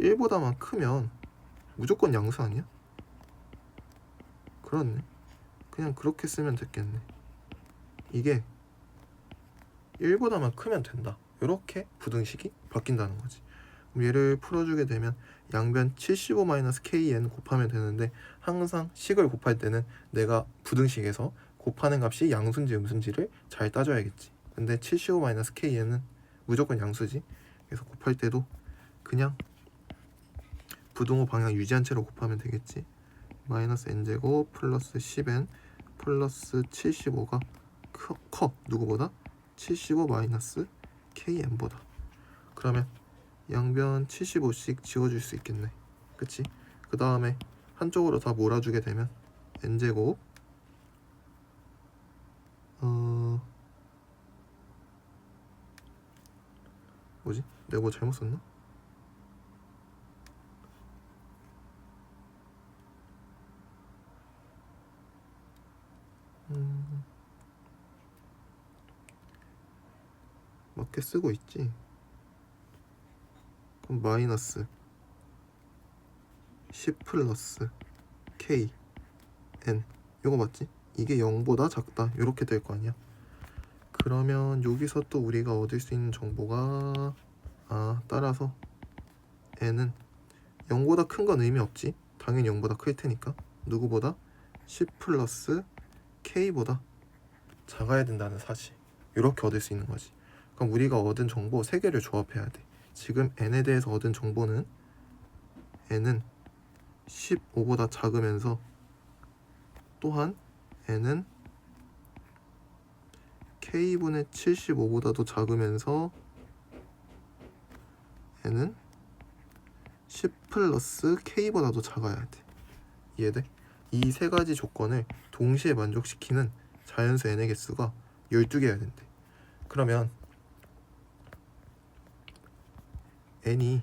1보다만 크면 무조건 양수 아니야? 그렇네. 그냥 그렇게 쓰면 됐겠네. 이게 1보다만 크면 된다. 이렇게 부등식이 바뀐다는 거지. 그럼 얘를 풀어주게 되면 양변 75-kn 곱하면 되는데 항상 식을 곱할 때는 내가 부등식에서 곱하는 값이 양수인지 음수인지를 잘 따져야겠지. 근데 75-kn은 무조건 양수지. 그래서 곱할 때도 그냥 부등호 방향 유지한 채로 곱하면 되겠지. 마이너스 n제곱 플러스 10n 플러스 75가 커 누구보다? 75 마이너스 kn보다. 그러면 양변 75씩 지워줄 수 있겠네, 그치? 그 다음에 한쪽으로 다 몰아주게 되면 n제곱 뭐지? 내가 뭐 잘못 썼나? 맞게 쓰고 있지. 그럼 마이너스 10 플러스 k n 요거 맞지? 이게 0보다 작다 이렇게 될 거 아니야. 그러면 여기서 또 우리가 얻을 수 있는 정보가 따라서 n은 0보다 큰 건 의미 없지. 당연히 0보다 클 테니까. 누구보다? 10 플러스 k보다 작아야 된다는 사실. 이렇게 얻을 수 있는 거지. 그럼 우리가 얻은 정보 3개를 조합해야 돼. 지금 n에 대해서 얻은 정보는 n은 15보다 작으면서 또한 n은 k분의 75보다도 작으면서 n은 10 플러스 k보다도 작아야 돼. 이해돼? 이 세 가지 조건을 동시에 만족시키는 자연수 n의 개수가 12개여야 된대. 그러면 n이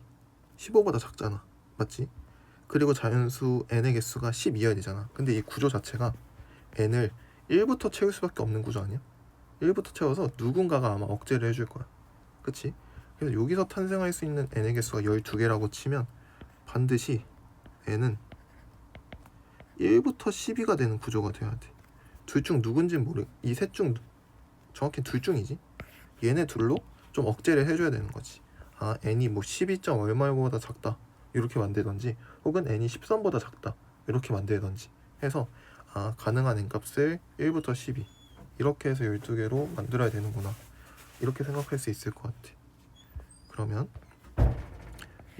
15보다 작잖아. 맞지? 그리고 자연수 n의 개수가 12여야 되잖아. 근데 이 구조 자체가 n을 1부터 채울 수밖에 없는 구조 아니야? 1부터 채워서 누군가가 아마 억제를 해줄 거야. 그치? 그래서 여기서 탄생할 수 있는 n의 개수가 12개라고 치면 반드시 n은 1부터 12가 되는 구조가 돼야 돼. 둘 중 누군진 모르. 이 셋 중 정확히 둘 중이지. 얘네 둘로 좀 억제를 해줘야 되는 거지. n이 뭐 12점 얼마보다 작다 이렇게 만들던지, 혹은 n이 13보다 작다 이렇게 만들던지 해서 가능한 n값을 1부터 12 이렇게 해서 12개로 만들어야 되는구나, 이렇게 생각할 수 있을 것 같아. 그러면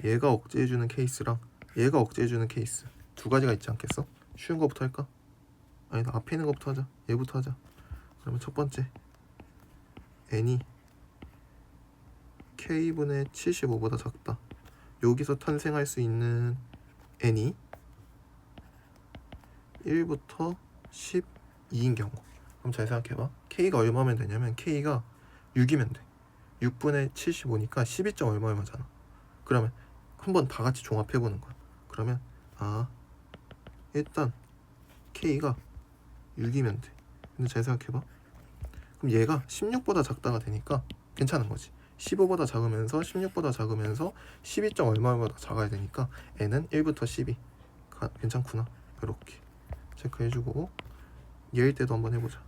얘가 억제해주는 케이스랑 얘가 억제해주는 케이스 두 가지가 있지 않겠어? 쉬운 거부터 할까? 아니다, 앞에 있는 거부터 하자. 얘부터 하자. 그러면 첫 번째, n이 k분의 75보다 작다. 여기서 탄생할 수 있는 n이 1부터 12인 경우. 그럼 잘 생각해봐. k가 얼마면 되냐면 k가 6이면 돼. 6분의 75니까 12점 얼마잖아. 그러면 한번 다 같이 종합해보는 거야. 그러면 일단 k가 6이면 돼. 근데 잘 생각해봐. 그럼 얘가 16보다 작다가 되니까 괜찮은 거지. 15보다 작으면서 16보다 작으면서 12점 얼마보다 작아야 되니까 n은 1부터 12 괜찮구나. 이렇게 체크해주고 얘일 때도 한번 해보자.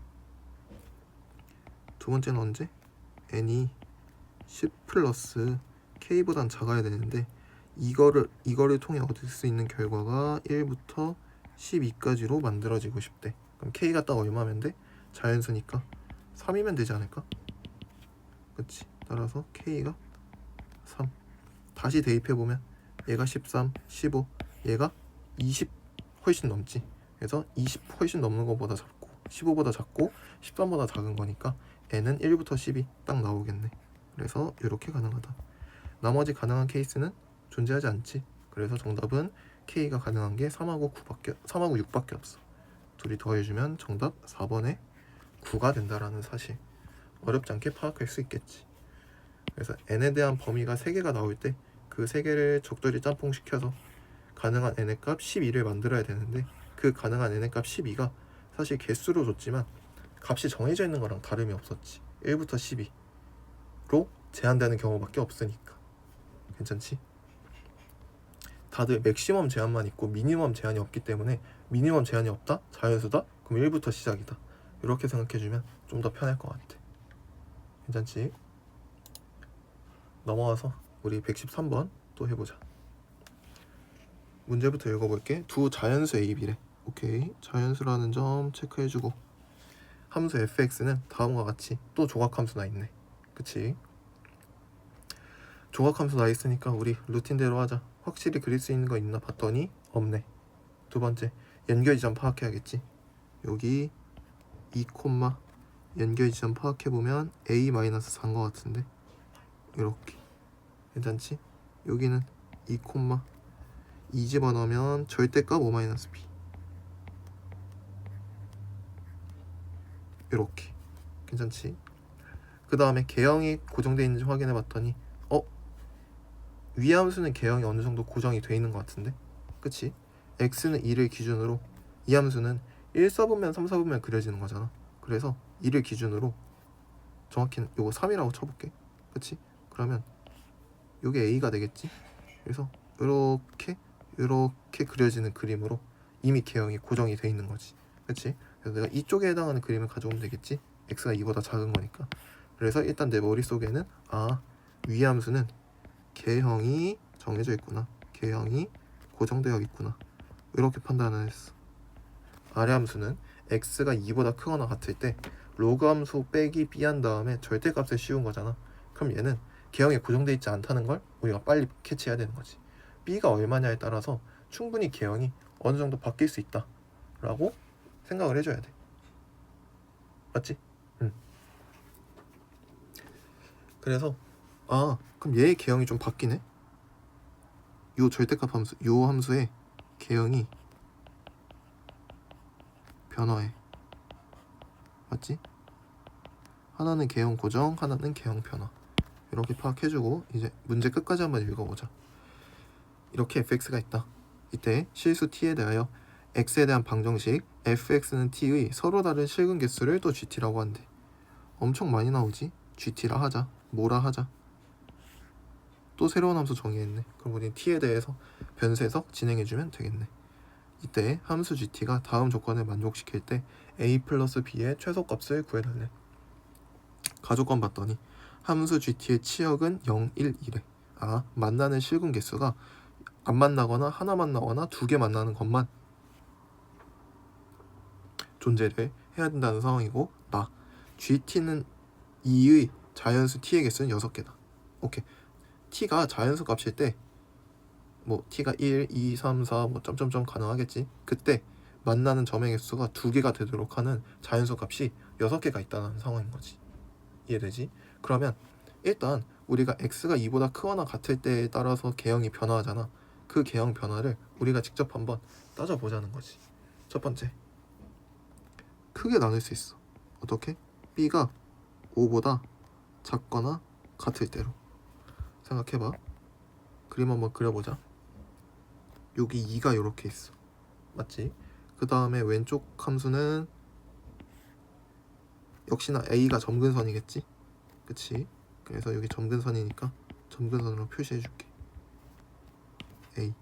두 번째는 언제? n이 10 플러스 k보단 작아야 되는데 이거를 통해 얻을 수 있는 결과가 1부터 12까지로 만들어지고 싶대. 그럼 k가 딱 얼마면 돼? 자연수니까 3이면 되지 않을까? 그치? 따라서 k가 3. 다시 대입해보면 얘가 13, 15, 얘가 20 훨씬 넘지. 그래서 20 훨씬 넘는 것보다 작고 15보다 작고 13보다 작은 거니까 n은 1부터 10이 딱 나오겠네. 그래서 이렇게 가능하다. 나머지 가능한 케이스는 존재하지 않지. 그래서 정답은 k가 가능한 게 3하고 6밖에 없어. 둘이 더해주면 정답 4번에 9가 된다라는 사실. 어렵지 않게 파악할 수 있겠지. 그래서 n에 대한 범위가 3개가 나올 때 그 3개를 적절히 짬뽕시켜서 가능한 n의 값 12를 만들어야 되는데, 그 가능한 n의 값 12가 사실 개수로 줬지만 값이 정해져 있는 거랑 다름이 없었지. 1부터 12로 제한되는 경우밖에 없으니까. 괜찮지? 다들 맥시멈 제한만 있고 미니멈 제한이 없기 때문에 미니멈 제한이 없다? 자연수다? 그럼 1부터 시작이다. 이렇게 생각해주면 좀 더 편할 것 같아. 괜찮지? 넘어와서 우리 113번 또 해보자. 문제부터 읽어볼게. 두 자연수 A, B래. 오케이. 자연수라는 점 체크해주고, 함수 fx는 다음과 같이 또 조각함수 나 있네. 그치? 조각함수 나 있으니까 우리 루틴대로 하자. 확실히 그릴 수 있는 거 있나 봤더니 없네. 두 번째, 연결지점 파악해야겠지. 여기 2, 연결지점 파악해보면 a-4인 거 같은데 이렇게. 괜찮지? 여기는 2, 2 집어넣으면 절대값 5-b 이렇게. 괜찮지? 그 다음에 개형이 고정되어 있는지 확인해 봤더니 위 함수는 개형이 어느 정도 고정이 되어 있는 것 같은데? 그치? x는 2를 기준으로 이 함수는 1사분면 3사분면 그려지는 거잖아. 그래서 2를 기준으로 정확히는 요거 3이라고 쳐볼게. 그치? 그러면 요게 a가 되겠지? 그래서 이렇게 그려지는 그림으로 이미 개형이 고정이 되어 있는 거지. 그치? 그래서 내가 이쪽에 해당하는 그림을 가져오면 되겠지? x가 2보다 작은 거니까. 그래서 일단 내 머릿속에는 위 함수는 개형이 정해져 있구나, 개형이 고정되어 있구나, 이렇게 판단을 했어. 아래 함수는 x가 2보다 크거나 같을 때 로그 함수 빼기 b 한 다음에 절대값을 씌운 거잖아. 그럼 얘는 개형이 고정되어 있지 않다는 걸 우리가 빨리 캐치해야 되는 거지. b가 얼마냐에 따라서 충분히 개형이 어느 정도 바뀔 수 있다 라고 생각을 해줘야 돼. 맞지? 응. 그래서 그럼 얘의 개형이 좀 바뀌네. 요 절대값 함수, 요 함수의 개형이 변화해. 맞지? 하나는 개형 고정, 하나는 개형 변화. 이렇게 파악해주고 이제 문제 끝까지 한번 읽어보자. 이렇게 fx가 있다. 이때 실수 t에 대하여 x에 대한 방정식 fx는 t의 서로 다른 실근 개수를 또 gt라고 한대. 엄청 많이 나오지? gt라 하자, 뭐라 하자. 또 새로운 함수 정의했네. 그럼 우린 t에 대해서 변수해서 진행해주면 되겠네. 이때 함수 gt가 다음 조건을 만족시킬 때 a 플러스 b의 최소값을 구해달래. 가조건 봤더니 함수 gt의 치역은 0, 1, 2래. 만나는 실근 개수가 안 만나거나 하나 만나거나 두 개 만나는 것만 존재를 해야 된다는 상황이고, gt는 2의 자연수 t의 개수는 6개다. 오케이. t가 자연수 값일 때 뭐 t가 1, 2, 3, 4 뭐 점점점 가능하겠지. 그때 만나는 점의 개수가 2개가 되도록 하는 자연수 값이 6개가 있다는 상황인 거지. 이해되지? 그러면 일단 우리가 x가 2보다 크거나 같을 때에 따라서 개형이 변화하잖아. 그 개형 변화를 우리가 직접 한번 따져보자는 거지. 첫 번째, 크게 나눌 수 있어. 어떻게? b가 5보다 작거나 같을 때로 생각해봐. 그림 한번 그려보자. 여기 2가 이렇게 있어. 맞지? 그 다음에 왼쪽 함수는 역시나 a가 점근선이겠지? 그치? 그래서 여기 점근선이니까 점근선으로 표시해줄게. a.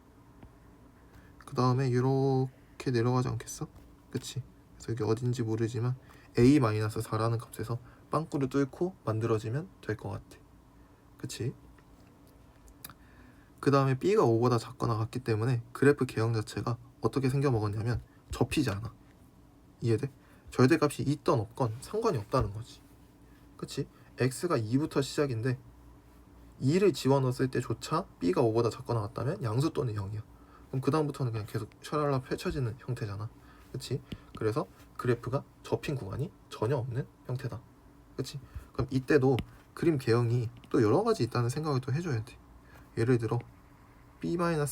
그 다음에 이렇게 내려가지 않겠어? 그치? 그래서 여기 어딘지 모르지만 a-4라는 값에서 빵꾸를 뚫고 만들어지면 될 것 같아. 그치? 그 다음에 b가 5보다 작거나 같기 때문에 그래프 개형 자체가 어떻게 생겨먹었냐면 접히지 않아. 이해돼? 절대값이 있던 없건 상관이 없다는 거지. 그치? x가 2부터 시작인데 2를 집어넣었을 때조차 b가 5보다 작거나 같다면 양수 또는 0이야. 그럼 그 다음부터는 그냥 계속 샤랄라 펼쳐지는 형태잖아. 그치? 그래서 그래프가 접힌 구간이 전혀 없는 형태다. 그치? 그럼 이때도 그림 개형이 또 여러 가지 있다는 생각을 또 해줘야 돼. 예를 들어 b-o-b가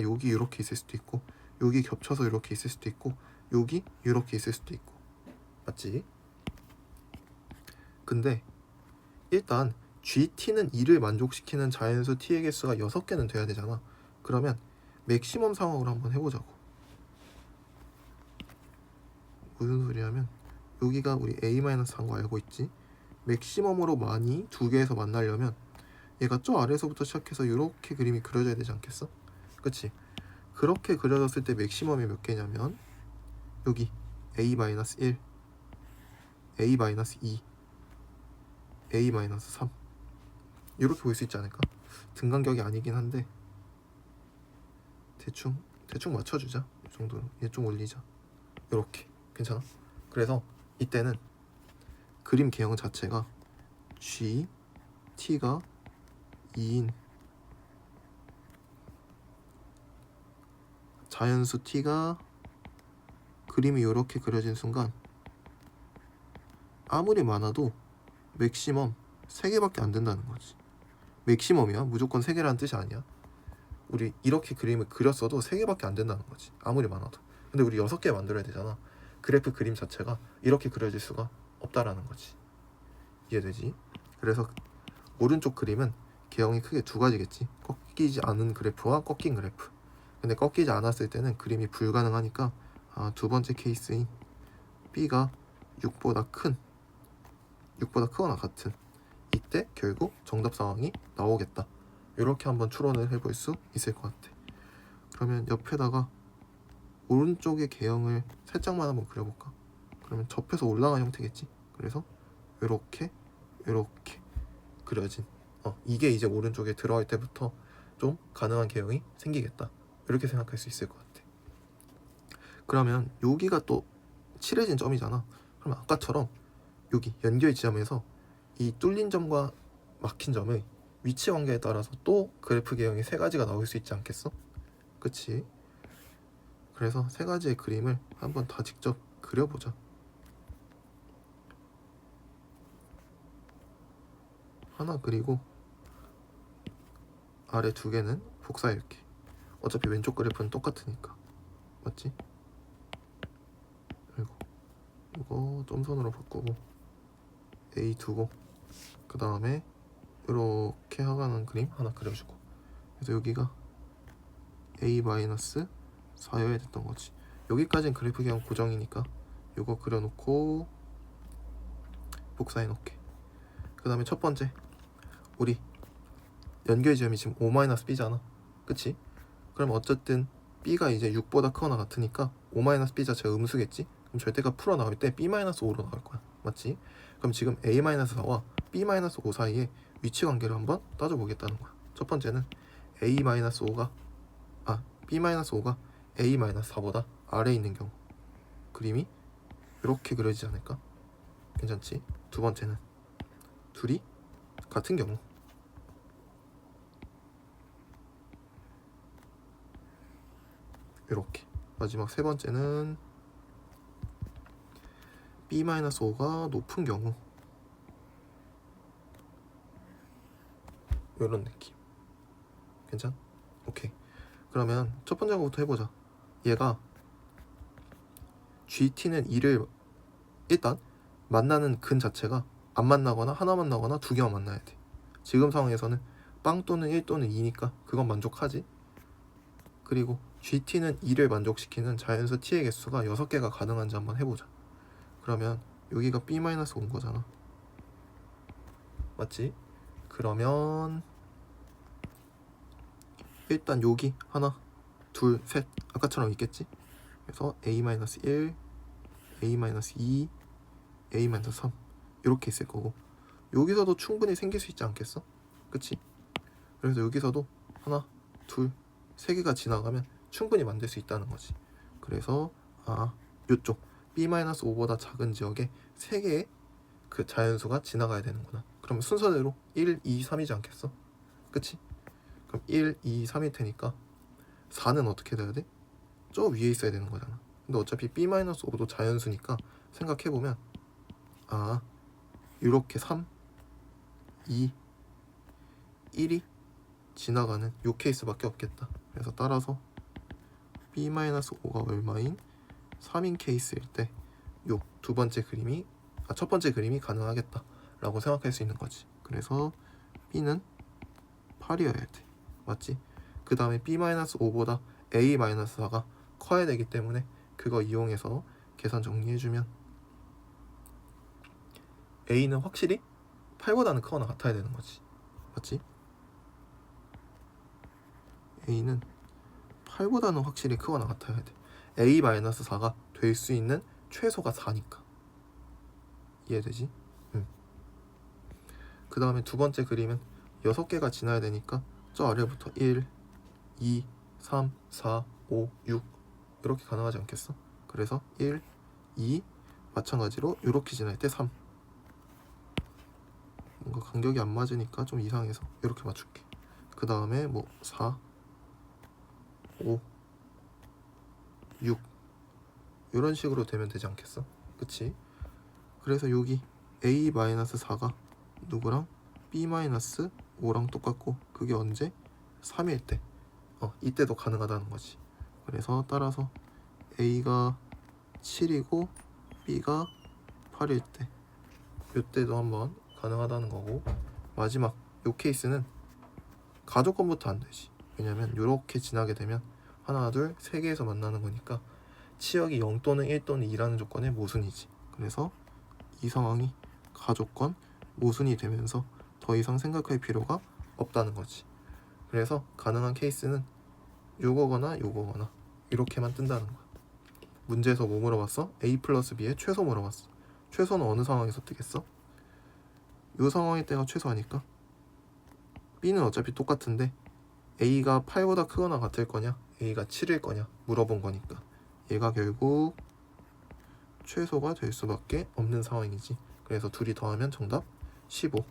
여기 이렇게 있을 수도 있고, 여기 겹쳐서 이렇게 있을 수도 있고, 여기 이렇게 있을 수도 있고. 맞지? 근데 일단 GT는 2를 만족시키는 자연수 T의 개수가 6개는 돼야 되잖아. 그러면 맥시멈 상황으로 한번 해보자고. 무슨 소리냐면 여기가 우리 A-4인 거 알고 있지? 맥시멈으로 많이 2개에서 만나려면 얘가 저 아래에서부터 시작해서 이렇게 그림이 그려져야 되지 않겠어? 그치? 그렇게 그려졌을 때 맥시멈이 몇 개냐면 여기 A-1, A-2, A-3 이렇게 볼 수 있지 않을까? 등간격이 아니긴 한데 대충 맞춰주자. 이 정도로 얘 좀 올리자. 이렇게 괜찮아? 그래서 이때는 그림 개형 자체가 G, T가 2인 자연수 T가 그림이 이렇게 그려진 순간 아무리 많아도 맥시멈 3개밖에 안 된다는 거지. 맥시멈이야. 무조건 3개라는 뜻이 아니야. 우리 이렇게 그림을 그렸어도 3개밖에 안 된다는 거지. 아무리 많아도. 근데 우리 6개 만들어야 되잖아. 그래프 그림 자체가 이렇게 그려질 수가 없다라는 거지. 이해되지? 그래서 오른쪽 그림은 개형이 크게 2가지겠지. 꺾이지 않은 그래프와 꺾인 그래프. 근데 꺾이지 않았을 때는 그림이 불가능하니까 두 번째 케이스인 B가 6보다 크거나 같은 이때 결국 정답 상황이 나오겠다. 이렇게 한번 추론을 해볼 수 있을 것 같아. 그러면 옆에다가 오른쪽의 개형을 살짝만 한번 그려볼까? 그러면 접해서 올라간 형태겠지. 그래서 이렇게 그려진 이게 이제 오른쪽에 들어갈 때부터 좀 가능한 개형이 생기겠다. 이렇게 생각할 수 있을 것 같아. 그러면 여기가 또 칠해진 점이잖아. 그러면 아까처럼 여기 연결 지점에서 이 뚫린 점과 막힌 점의 위치 관계에 따라서 또 그래프 개형이 세 가지가 나올 수 있지 않겠어? 그치? 그래서 세 가지의 그림을 한번 다 직접 그려보자. 하나 그리고 아래 두 개는 복사할게. 어차피 왼쪽 그래프는 똑같으니까. 맞지? 그리고 이거 점선으로 바꾸고 A 두고 그 다음에 이렇게 하가는 그림 하나 그려주고, 그래서 여기가 A-4여야 됐던 거지. 여기까지는 그래프 그냥 고정이니까 이거 그려놓고 복사해 놓게. 그 다음에 첫 번째 우리 연결 지점이 지금 O-B잖아. 그치? 그럼 어쨌든 B가 이제 6보다 크거나 같으니까 O-B 자체가 음수겠지? 그럼 절대가 풀어 나올 때 B-5로 나올 거야. 맞지? 그럼 지금 A-4와 B-5 사이에 위치 관계를 한번 따져보겠다는 거야. 첫 번째는 A-5가 B-5가 A-4보다 아래에 있는 경우 그림이 이렇게 그려지지 않을까? 괜찮지? 두 번째는 둘이 같은 경우 이렇게. 마지막 세 번째는 B-5가 높은 경우 이런 느낌. 괜찮? 오케이. 그러면 첫 번째 거부터 해보자. 얘가 GT는 2를 일단 만나는 근 자체가 안 만나거나 하나 만나거나 두 개만 만나야 돼. 지금 상황에서는 빵 또는 1 또는 2니까 그건 만족하지. 그리고 GT는 2를 만족시키는 자연수 T의 개수가 6개가 가능한지 한번 해보자. 그러면 여기가 B-온 거잖아. 맞지? 그러면 일단 여기 하나 둘 셋 아까처럼 있겠지? 그래서 A-1 A-2 A-3 이렇게 있을 거고, 여기서도 충분히 생길 수 있지 않겠어? 그치? 그래서 여기서도 하나 둘 세 개가 지나가면 충분히 만들 수 있다는 거지. 그래서 요쪽 B-5보다 작은 지역에 3개의 그 자연수가 지나가야 되는구나. 그럼 순서대로 1, 2, 3이지 않겠어? 그치? 그럼 1, 2, 3일 테니까 4는 어떻게 돼야 돼? 저 위에 있어야 되는 거잖아. 근데 어차피 B-5도 자연수니까 생각해보면 이렇게 3, 2, 1이 지나가는 요 케이스밖에 없겠다. 그래서 따라서 B-5가 얼마인 3인 케이스일 때 요 두 번째 그림이 첫 번째 그림이 가능하겠다 라고 생각할 수 있는 거지. 그래서 B는 8이어야 돼. 맞지? 그 다음에 B-5보다 A-4가 커야 되기 때문에 그거 이용해서 계산 정리해주면 A는 확실히 8보다는 크거나 같아야 되는 거지. 맞지? A는 8보다는 확실히 크거나 같아야 돼. A-4가 될 수 있는 최소가 4니까. 이해되지? 그 다음에 두 번째 그림은 6개가 지나야 되니까 저 아래부터 1, 2, 3, 4, 5, 6 이렇게 가능하지 않겠어? 그래서 1, 2 마찬가지로 이렇게 지날 때 3. 뭔가 간격이 안 맞으니까 좀 이상해서 이렇게 맞출게. 그 다음에 뭐 4, 5, 6 이런 식으로 되면 되지 않겠어? 그치? 그래서 여기 A-4가 누구랑 B-5랑 똑같고 그게 언제? 3일 때 이때도 가능하다는 거지. 그래서 따라서 A가 7이고 B가 8일 때 이때도 한번 가능하다는 거고, 마지막 요 케이스는 가조건부터 안 되지. 왜냐면 이렇게 지나게 되면 하나 둘 세 개에서 만나는 거니까 치역이 0 또는 1 또는 2라는 조건의 모순이지. 그래서 이 상황이 가조건 모순이 되면서 더 이상 생각할 필요가 없다는 거지. 그래서 가능한 케이스는 요거거나 요거거나 이렇게만 뜬다는 거야. 문제에서 뭐 물어봤어? A 플러스 B의 최소 물어봤어. 최소는 어느 상황에서 뜨겠어? 이 상황일 때가 최소하니까 B는 어차피 똑같은데 A가 8보다 크거나 같을 거냐 A가 7일 거냐 물어본 거니까 얘가 결국 최소가 될 수밖에 없는 상황이지. 그래서 둘이 더하면 정답 15.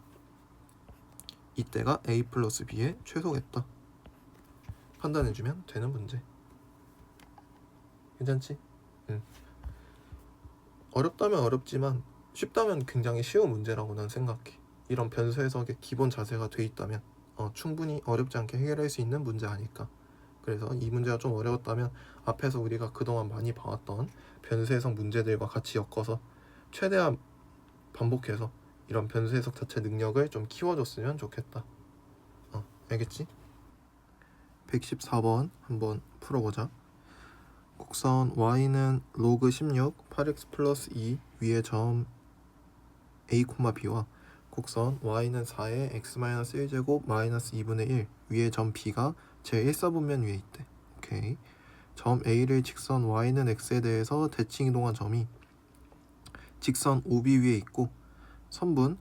이때가 A 플러스 B의 최소겠다. 판단해주면 되는 문제. 괜찮지? 응. 어렵다면 어렵지만 쉽다면 굉장히 쉬운 문제라고 난 생각해. 이런 변수 해석의 기본 자세가 돼 있다면 충분히 어렵지 않게 해결할 수 있는 문제 아닐까. 그래서 이 문제가 좀 어려웠다면 앞에서 우리가 그동안 많이 봐왔던 변수 해석 문제들과 같이 엮어서 최대한 반복해서 이런 변수 해석 자체 능력을 좀 키워줬으면 좋겠다. 알겠지? 114번 한번 풀어보자. 곡선 y는 로그 16 8x 플러스 2 위의 점 a, b와 곡선 y는 4의 x-1제곱 마이너스 2분의 1 위의 점 b가 제1사분면 위에 있대. 오케이. 점 a를 직선 y는 x에 대해서 대칭 이동한 점이 직선 OB 위에 있고 선분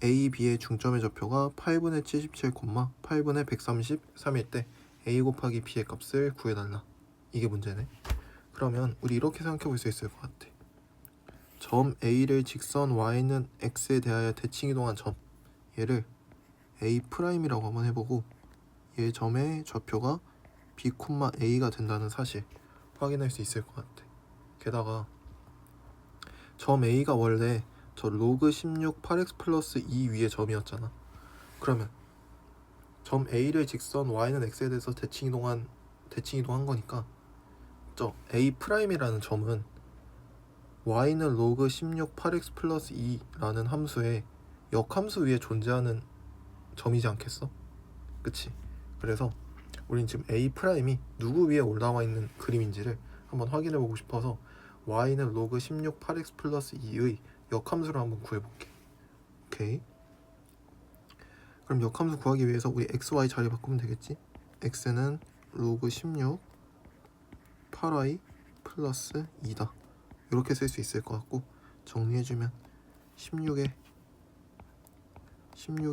A, B의 중점의 좌표가 8분의 77, 8분의 133일 때 A 곱하기 B의 값을 구해달라. 이게 문제네. 그러면 우리 이렇게 생각해 볼 수 있을 것 같아. 점 A를 직선 Y는 X에 대하여 대칭 이동한 점, 얘를 A'이라고 한번 해보고 얘 점의 좌표가 B, A가 된다는 사실 확인할 수 있을 것 같아. 게다가 점 A가 원래 저 로그 16 8x 플러스 2 위의 점이었잖아. 그러면 점 A를 직선 Y는 X에 대해서 대칭 이동한 거니까 저 A'이라는 점은 Y는 로그 16 8x 플러스 2라는 함수의 역함수 위에 존재하는 점이지 않겠어? 그치? 그래서 우린 지금 A'이 누구 위에 올라와 있는 그림인지를 한번 확인해 보고 싶어서 Y는 로그 16 8x 플러스 2의 역함수를 한번 구해볼게. 오케이. 그럼 역함수 구하기 위해서 우리 xy 자리 바꾸면 되겠지? x는 로그 16 8y 플러스 2다. 이렇게 쓸 수 있을 것 같고 정리해주면 16의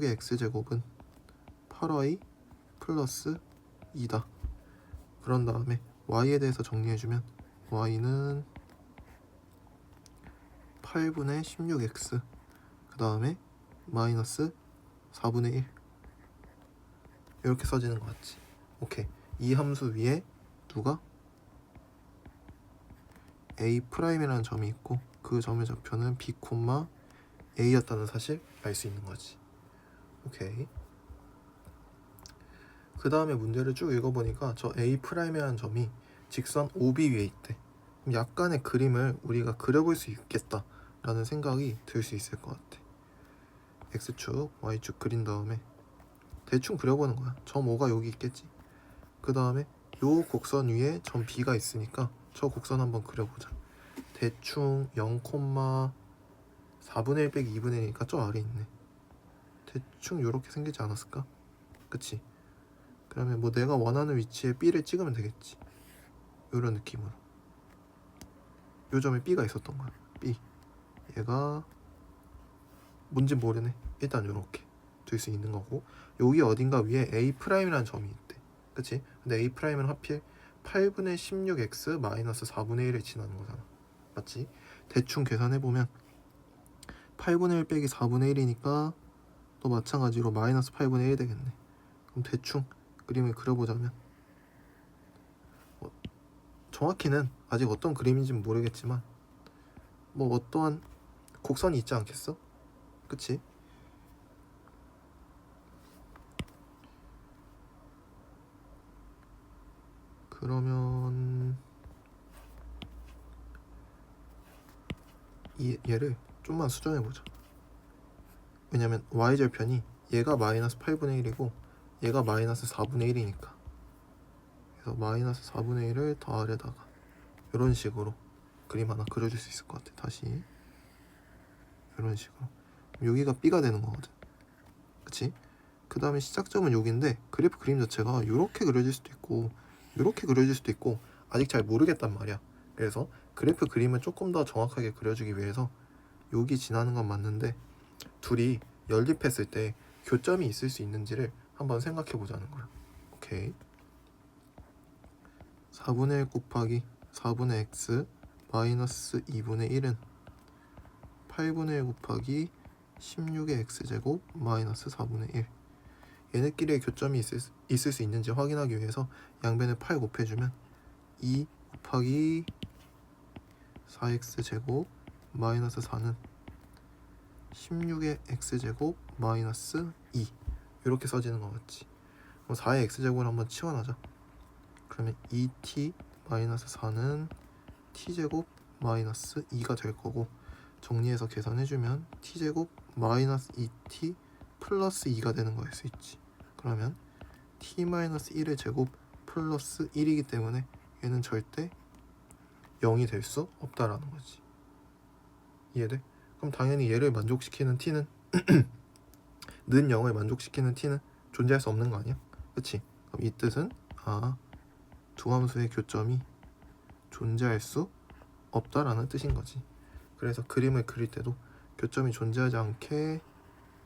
x제곱은 8y 플러스 2다. 그런 다음에 y에 대해서 정리해주면 y는 8분의 16x 그 다음에 마이너스 4분의 1 이렇게 써지는 것 같지. 오케이. 이 함수 위에 누가 A'이라는 점이 있고 그 점의 좌표는 B, A였다는 사실 알 수 있는 거지. 오케이. 그 다음에 문제를 쭉 읽어보니까 저 A'이라는 점이 직선 OB 위에 있대. 그럼 약간의 그림을 우리가 그려볼 수 있겠다 라는 생각이 들 수 있을 것 같아. X축, Y축 그린 다음에 대충 그려보는 거야. 점 O가 여기 있겠지. 그 다음에 요 곡선 위에 점 B가 있으니까 저 곡선 한번 그려보자. 대충 0,4분의 1 빼기 2분의 1이니까 저 아래 있네. 대충 요렇게 생기지 않았을까? 그치? 그러면 뭐 내가 원하는 위치에 B를 찍으면 되겠지. 요런 느낌으로 요 점에 B가 있었던 거야. B 얘가 뭔진 모르네. 일단 요렇게 둘 수 있는 거고 여기 어딘가 위에 A'이라는 점이 있대. 그치? 근데 A'는 하필 8분의 16x 마이너스 4분의 1을 지나는 거잖아. 맞지? 대충 계산해보면 8분의 1 빼기 4분의 1이니까 또 마찬가지로 마이너스 8분의 1 되겠네. 그럼 대충 그림을 그려보자면 정확히는 아직 어떤 그림인지는 모르겠지만 뭐 어떠한 곡선이 있지 않겠어? 그치? 그러면 얘를 좀만 수정해보자. 왜냐면 y절편이 얘가 마이너스 8분의 1이고 얘가 마이너스 4분의 1이니까 그래서 마이너스 4분의 1을 더 아래다가 이런 식으로 그림 하나 그려줄 수 있을 것 같아. 다시 이런 식으로 여기가 B가 되는 거거든. 그치? 그 다음에 시작점은 여기인데 그래프 그림 자체가 이렇게 그려질 수도 있고 이렇게 그려질 수도 있고 아직 잘 모르겠단 말이야. 그래서 그래프 그림을 조금 더 정확하게 그려주기 위해서 여기 지나는 건 맞는데 둘이 연립했을 때 교점이 있을 수 있는지를 한번 생각해 보자는 거야. 오케이. 4분의 1 곱하기 4분의 x 마이너스 2분의 1은 8분의 1 곱하기 16의 x제곱 마이너스 4분의 1. 얘네끼리의 교점이 있을 수 있는지 확인하기 위해서 양변에 8 곱해주면 2 곱하기 4x제곱 마이너스 4는 16의 x제곱 마이너스 2 이렇게 써지는 거 맞지? 그럼 4의 x제곱을 한번 치워놔자. 그러면 2t 마이너스 4는 t제곱 마이너스 2가 될 거고, 정리해서 계산해주면 t제곱 마이너스 2t 플러스 2가 되는 거 알 수 있지. 그러면 t 마이너스 1의 제곱 플러스 1이기 때문에 얘는 절대 0이 될 수 없다라는 거지. 이해돼? 그럼 당연히 얘를 만족시키는 t는 는 0을 만족시키는 t는 존재할 수 없는 거 아니야? 그치? 그럼 이 뜻은 두 함수의 교점이 존재할 수 없다라는 뜻인 거지. 그래서 그림을 그릴 때도 교점이 존재하지 않게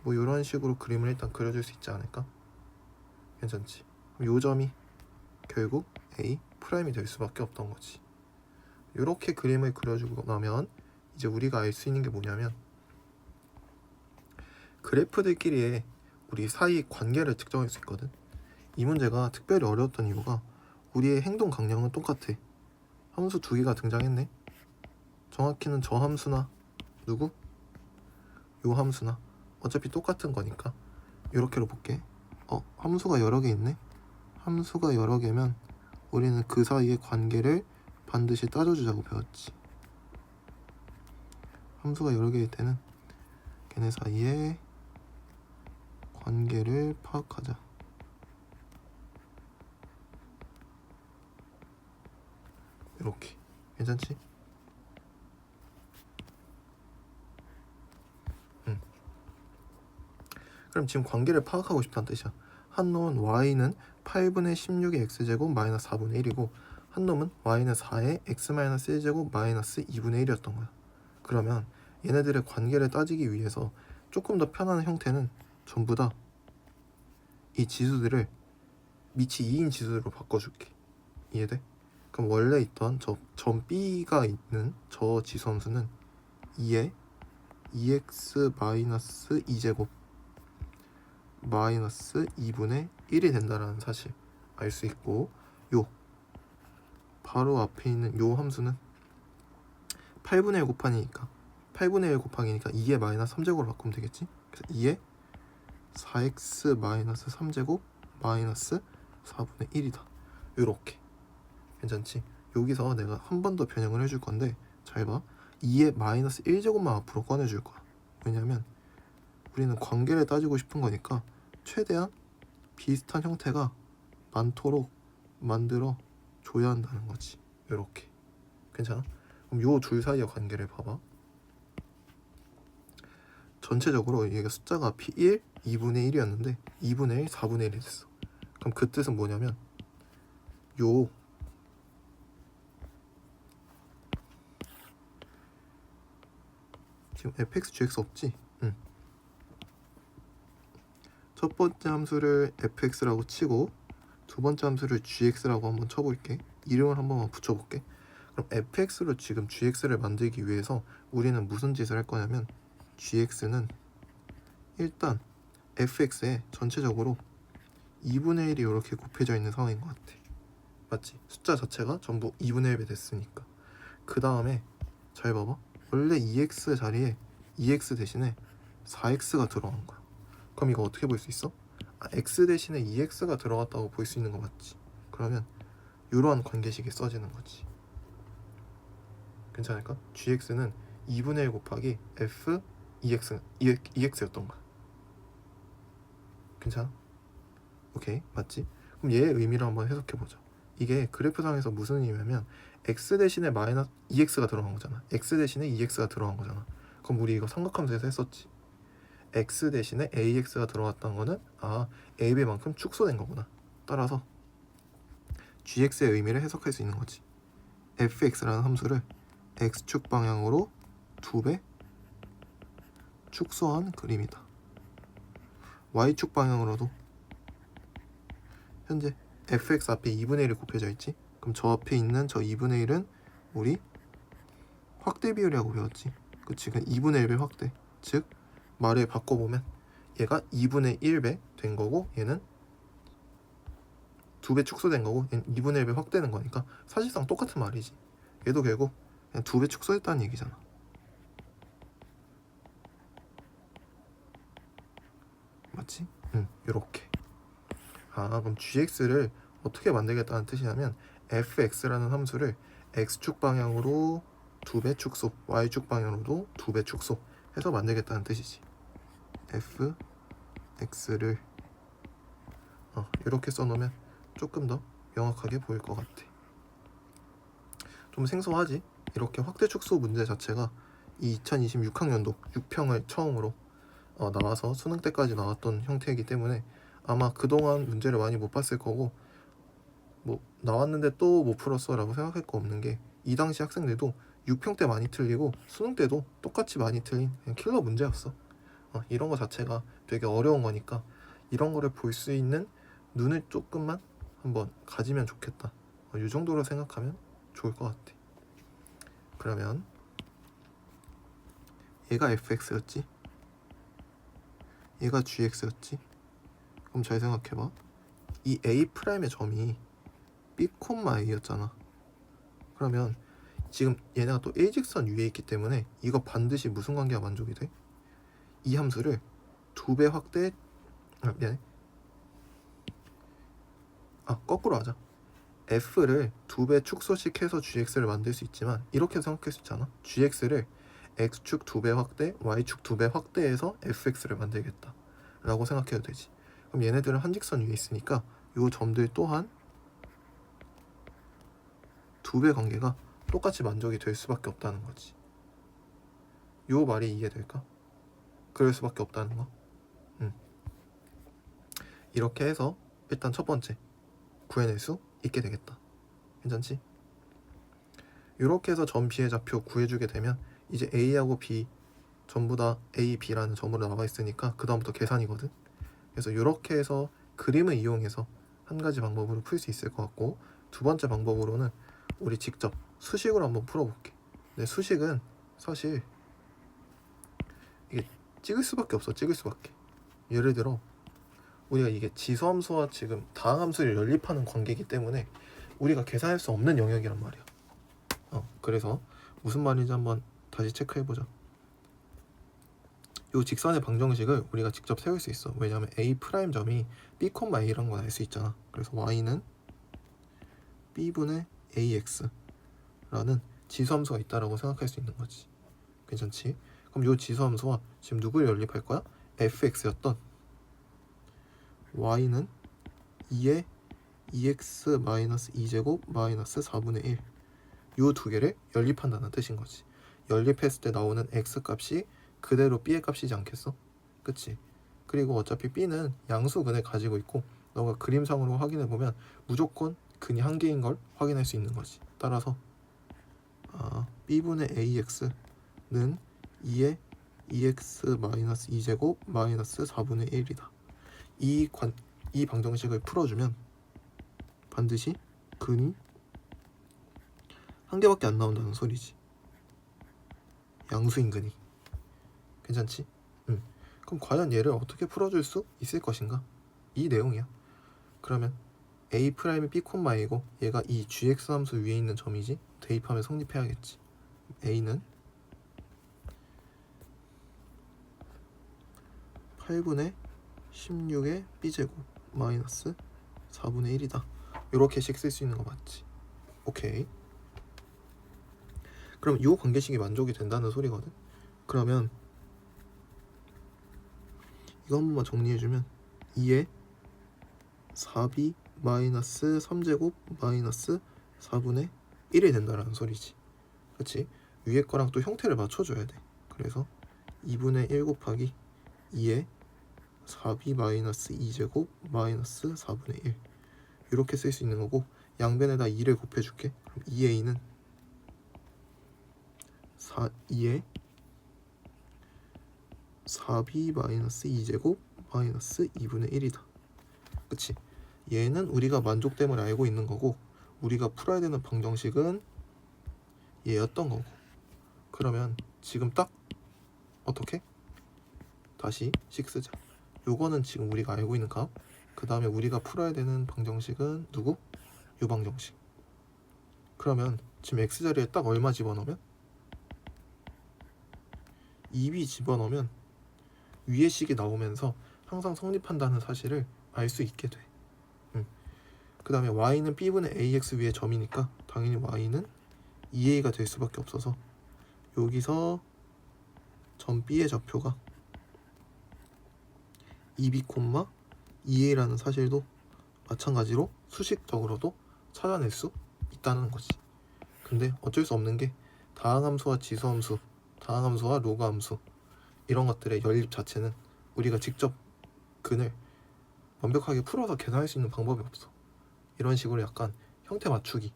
뭐 이런 식으로 그림을 일단 그려줄 수 있지 않을까? 괜찮지? 그럼 요 점이 결국 A 프라임이 될 수밖에 없던 거지. 이렇게 그림을 그려주고 나면 이제 우리가 알 수 있는 게 뭐냐면 그래프들끼리의 우리 사이 관계를 측정할 수 있거든. 이 문제가 특별히 어려웠던 이유가 우리의 행동 강령은 똑같아. 함수 두 개가 등장했네. 정확히는 저 함수나 누구? 요 함수나 어차피 똑같은 거니까 이렇게로 볼게. 함수가 여러 개 있네. 함수가 여러 개면 우리는 그 사이의 관계를 반드시 따져주자고 배웠지. 함수가 여러 개일 때는 걔네 사이의 관계를 파악하자. 이렇게. 괜찮지? 그럼 지금 관계를 파악하고 싶다는 뜻이야. 한 놈은 y는 8분의 16의 x제곱 마이너스 4분의 1이고 한 놈은 y는 4의 x 마이너스 1제곱 마이너스 2분의 1이었던 거야. 그러면 얘네들의 관계를 따지기 위해서 조금 더 편한 형태는 전부 다 이 지수들을 밑이 2인 지수로 바꿔줄게. 이해돼? 그럼 원래 있던 점 B가 있는 저 지수 함수는 2의 2x 마이너스 2제곱 마이너스 2분의 1이 된다라는 사실 알 수 있고, 요 바로 앞에 있는 요 함수는 8분의 1 곱하기니까 8분의 1 곱하기니까 2의 마이너스 3제곱으로 바꾸면 되겠지. 그래서 2의 4x 마이너스 3제곱 마이너스 4분의 1이다. 요렇게. 괜찮지? 여기서 내가 한 번 더 변형을 해줄 건데 잘 봐. 2의 마이너스 1제곱만 앞으로 꺼내줄 거야. 왜냐면 우리는 관계를 따지고 싶은 거니까 최대한 비슷한 형태가 많도록 만들어 줘야 한다는 거지. 요렇게. 괜찮아? 그럼 요 둘 사이의 관계를 봐봐. 전체적으로 얘가 숫자가 1, 2분의 1이었는데 2분의 1, 4분의 1이 됐어. 그럼 그 뜻은 뭐냐면 요 지금 fx, gx 없지? 응. 첫 번째 함수를 fx라고 치고 두 번째 함수를 gx라고 한번 쳐볼게. 이름을 한번만 붙여볼게. 그럼 fx로 지금 gx를 만들기 위해서 우리는 무슨 짓을 할 거냐면 gx는 일단 fx에 전체적으로 2분의 1이 이렇게 곱해져 있는 상황인 것 같아. 맞지? 숫자 자체가 전부 2분의 1배 됐으니까. 그 다음에 잘 봐봐. 원래 2x 자리에 2x 대신에 4x가 들어간 거야. 그럼 이거 어떻게 볼 수 있어? x 대신에 2x가 들어갔다고 볼 수 있는 거 맞지? 그러면 이러한 관계식이 써지는 거지. 괜찮을까? gx는 2분의 1 곱하기 f 2x였던 거야. 괜찮아? 오케이, 맞지? 그럼 얘의 의미를 한번 해석해보자. 이게 그래프상에서 무슨 의미냐면 x 대신에 마이너스 2x가 들어간 거잖아. x 대신에 2x가 들어간 거잖아. 그럼 우리 이거 삼각함수에서 했었지. x 대신에 ax가 들어갔다는 거는 ab만큼 축소된 거구나. 따라서 gx의 의미를 해석할 수 있는 거지. fx라는 함수를 x축 방향으로 2배 축소한 그림이다. y축 방향으로도 현재 fx 앞에 2분의 1이 곱해져 있지. 그럼 저 앞에 있는 저 2분의 1은 우리 확대 비율이라고 배웠지. 그치? 그 2분의 1배 확대. 즉 말을 바꿔보면 얘가 2분의 1배 된 거고 얘는 2배 축소된 거고 얘는 2분의 1배 확대된 거니까 사실상 똑같은 말이지. 얘도 결국 그냥 2배 축소했다는 얘기잖아. 맞지? 요렇게. 그럼 gx를 어떻게 만들겠다는 뜻이냐면 fx라는 함수를 x축 방향으로 2배 축소, y축 방향으로도 2배 축소 해서 만들겠다는 뜻이지. fx를 이렇게 써놓으면 조금 더 명확하게 보일 것 같아. 좀 생소하지? 이렇게 확대 축소 문제 자체가 2026학년도 6평을 처음으로 나와서 수능 때까지 나왔던 형태이기 때문에 아마 그동안 문제를 많이 못 봤을 거고 뭐 나왔는데 또 못 풀었어 라고 생각할 거 없는 게 이 당시 학생들도 6평 때 많이 틀리고 수능 때도 똑같이 많이 틀린 그냥 킬러 문제였어. 이런 거 자체가 되게 어려운 거니까 이런 거를 볼 수 있는 눈을 조금만 한번 가지면 좋겠다. 이 정도로 생각하면 좋을 것 같아. 그러면 얘가 fx였지, 얘가 gx였지. 그럼 잘 생각해봐. 이 A'의 점이 B, A였잖아. 그러면 지금 얘네가 또 일직선 위에 있기 때문에 이거 반드시 무슨 관계가 만족이 돼? 이 함수를 2배 확대 미안해. 거꾸로 하자. f를 2배 축소씩 해서 gx를 만들 수 있지만 이렇게 생각할 수 있잖아. gx를 x축 2배 확대, y축 2배 확대해서 fx를 만들겠다 라고 생각해도 되지. 그럼 얘네들은 한직선 위에 있으니까 이 점들 또한 2배 관계가 똑같이 만족이 될 수밖에 없다는 거지. 요 말이 이해될까? 그럴 수밖에 없다는 거. 이렇게 해서 일단 첫 번째 구해낼 수 있게 되겠다. 괜찮지? 이렇게 해서 점 B의 좌표 구해주게 되면 이제 A하고 B 전부 다 A, B라는 점으로 나와 있으니까 그 다음부터 계산이거든. 그래서 이렇게 해서 그림을 이용해서 한 가지 방법으로 풀 수 있을 것 같고, 두 번째 방법으로는 우리 직접 수식으로 한번 풀어볼게. 근데 수식은 사실 이게 찍을 수밖에 없어. 찍을 수밖에. 예를 들어 우리가 이게 지수함수와 지금 다항함수를 연립하는 관계이기 때문에 우리가 계산할 수 없는 영역이란 말이야. 그래서 무슨 말인지 한번 다시 체크해보자. 이 직선의 방정식을 우리가 직접 세울 수 있어. 왜냐하면 A' 점이 B, A라는 걸 알 수 있잖아. 그래서 Y는 B분의 AX라는 지수함수가 있다라고 생각할 수 있는 거지. 괜찮지? 그럼 이 지수함수와 지금 누구를 연립할 거야? fx였던 y는 2의 2x-2제곱 마이너스 4분의 1 이 두 개를 연립한다는 뜻인 거지. 연립했을 때 나오는 x 값이 그대로 b의 값이지 않겠어? 그치? 그리고 어차피 b는 양수근을 가지고 있고 너가 그림상으로 확인해보면 무조건 근이 한 개인 걸 확인할 수 있는 거지. 따라서 b분의 ax는 2의 2x-2제곱 마이너스 4분의 1이다. 이 방정식을 풀어주면 반드시 근이 한 개밖에 안 나온다는 소리지. 양수인 근이. 괜찮지? 그럼 과연 얘를 어떻게 풀어줄 수 있을 것인가? 이 내용이야. 그러면 A'이 B, A이고 얘가 이 gx 함수 위에 있는 점이지. 대입하면 성립해야겠지. A는 8분의 16의 b제곱 마이너스 4분의 1이다. 이렇게씩 쓸 수 있는 거 맞지? 오케이. 그럼 이 관계식이 만족이 된다는 소리거든. 그러면 이거 한 번만 정리해주면 2의 4b 마이너스 3제곱 마이너스 4분의 1이 된다라는 소리지. 그치? 위에 거랑 또 형태를 맞춰줘야 돼. 그래서 2분의 1 곱하기 2의 4b 마이너스 2제곱 마이너스 4분의 1 이렇게 쓸 수 있는 거고, 양변에다 2를 곱해줄게. 그럼 2a는 2에 4b 마이너스 2제곱 마이너스 2분의 1이다. 그치? 얘는 우리가 만족됨을 알고 있는 거고 우리가 풀어야 되는 방정식은 얘였던 거고. 그러면 지금 딱 어떻게? 다시 식 쓰자. 요거는 지금 우리가 알고 있는 값. 그 다음에 우리가 풀어야 되는 방정식은 누구? 요 방정식. 그러면 지금 x자리에 딱 얼마 집어넣으면? 2b 집어넣으면 위의 식이 나오면서 항상 성립한다는 사실을 알 수 있게 돼. 그 다음에 y는 b분의 ax 위의 점이니까 당연히 y는 2a가 될 수밖에 없어서 여기서 점 b의 좌표가 2b, 2a라는 사실도 마찬가지로 수식적으로도 찾아낼 수 있다는 거지. 근데 어쩔 수 없는 게 다항함수와 지수함수, 다항함수와 로그함수 이런 것들의 연립 자체는 우리가 직접 근을 완벽하게 풀어서 계산할 수 있는 방법이 없어. 이런 식으로 약간 형태 맞추기,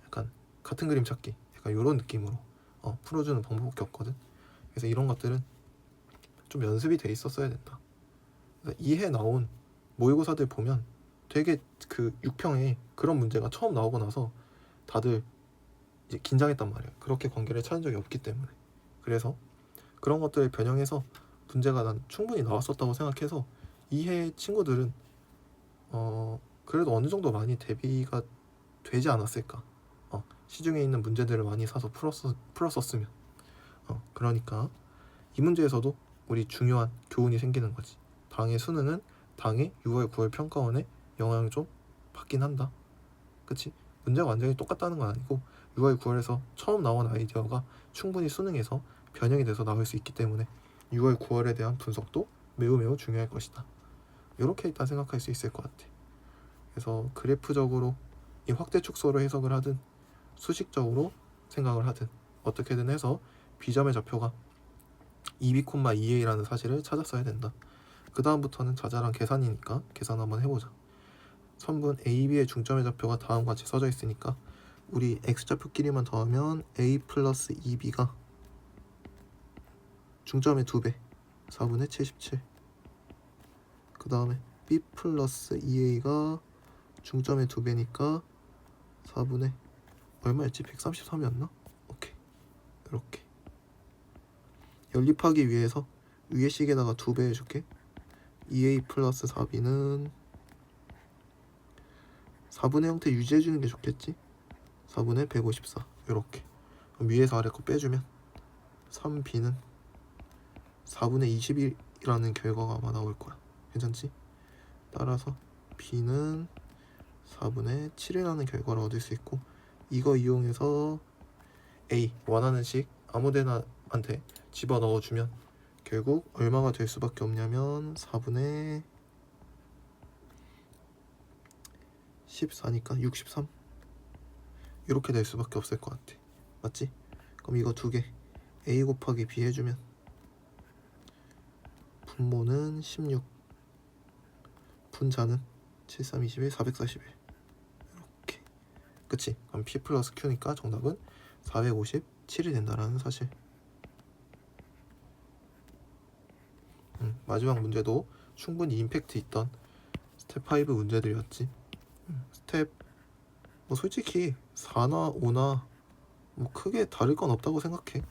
약간 같은 그림 찾기, 약간 이런 느낌으로 풀어주는 방법밖에 없거든. 그래서 이런 것들은 좀 연습이 돼 있었어야 된다. 이해 나온 모의고사들 보면 되게 그 6평에 그런 문제가 처음 나오고 나서 다들 이제 긴장했단 말이야. 그렇게 관계를 찾은 적이 없기 때문에. 그래서 그런 것들을 변형해서 문제가 난 충분히 나왔었다고 생각해서 이해 친구들은 그래도 어느 정도 많이 대비가 되지 않았을까. 시중에 있는 문제들을 많이 사서 풀었었으면. 그러니까 이 문제에서도 우리 중요한 교훈이 생기는 거지. 당의 수능은 당의 6월 9월 평가원에 영향을 좀 받긴 한다. 그치? 문제가 완전히 똑같다는 건 아니고 6월 9월에서 처음 나온 아이디어가 충분히 수능에서 변형이 돼서 나올 수 있기 때문에 6월 9월에 대한 분석도 매우 매우 중요할 것이다. 이렇게 일단 생각할 수 있을 것 같아. 그래서 그래프적으로 이 확대 축소로 해석을 하든 수식적으로 생각을 하든 어떻게든 해서 B점의 좌표가 2b, 2a라는 사실을 찾았어야 된다. 그 다음부터는 자잘한 계산이니까 계산 한번 해보자. 선분 AB의 중점의 좌표가 다음과 같이 써져 있으니까 우리 x좌표끼리만 더하면 a 플러스 2b가 중점의 2배 4분의 77. 그 다음에 b 플러스 2a가 중점의 2배니까 4분의 얼마였지? 133이었나? 오케이. 이렇게 연립하기 위해서 위의 식에다가 2배 해줄게. 2a 플러스 4b는 4분의 형태 유지해주는 게 좋겠지? 4분의 154 이렇게. 그럼 위에서 아래 거 빼주면 3b는 4분의 21이라는 결과가 아마 나올 거야. 괜찮지? 따라서 b는 4분의 7이라는 결과를 얻을 수 있고 이거 이용해서 a 원하는 식 아무데나한테 집어넣어주면 결국 얼마가 될 수밖에 없냐면 4분의 14니까 63 이렇게 될 수밖에 없을 것 같아. 맞지? 그럼 이거 두 개 a 곱하기 b 해주면 분모는 16 분자는 7, 3, 21, 441 이렇게. 그치? 그럼 p 플러스 q니까 정답은 457이 된다라는 사실. 마지막 문제도 충분히 임팩트 있던 스텝 5 문제들이었지. 스텝 뭐 솔직히 4나 5나 뭐 크게 다를 건 없다고 생각해.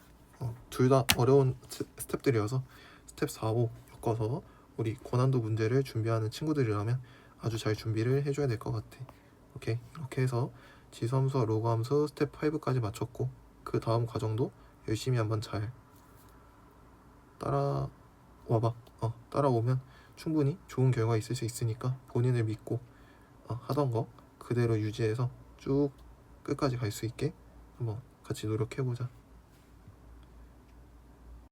둘 다 어려운 스텝들이어서 스텝 4, 5 엮어서 우리 고난도 문제를 준비하는 친구들이라면 아주 잘 준비를 해줘야 될 것 같아. 오케이. 이렇게 해서 지수함수와 로그함수 스텝 5까지 마쳤고 그 다음 과정도 열심히 한번 잘 따라와봐. 따라오면 충분히 좋은 결과 있을 수 있으니까 본인을 믿고 하던 거 그대로 유지해서 쭉 끝까지 갈 수 있게 한번 같이 노력해보자.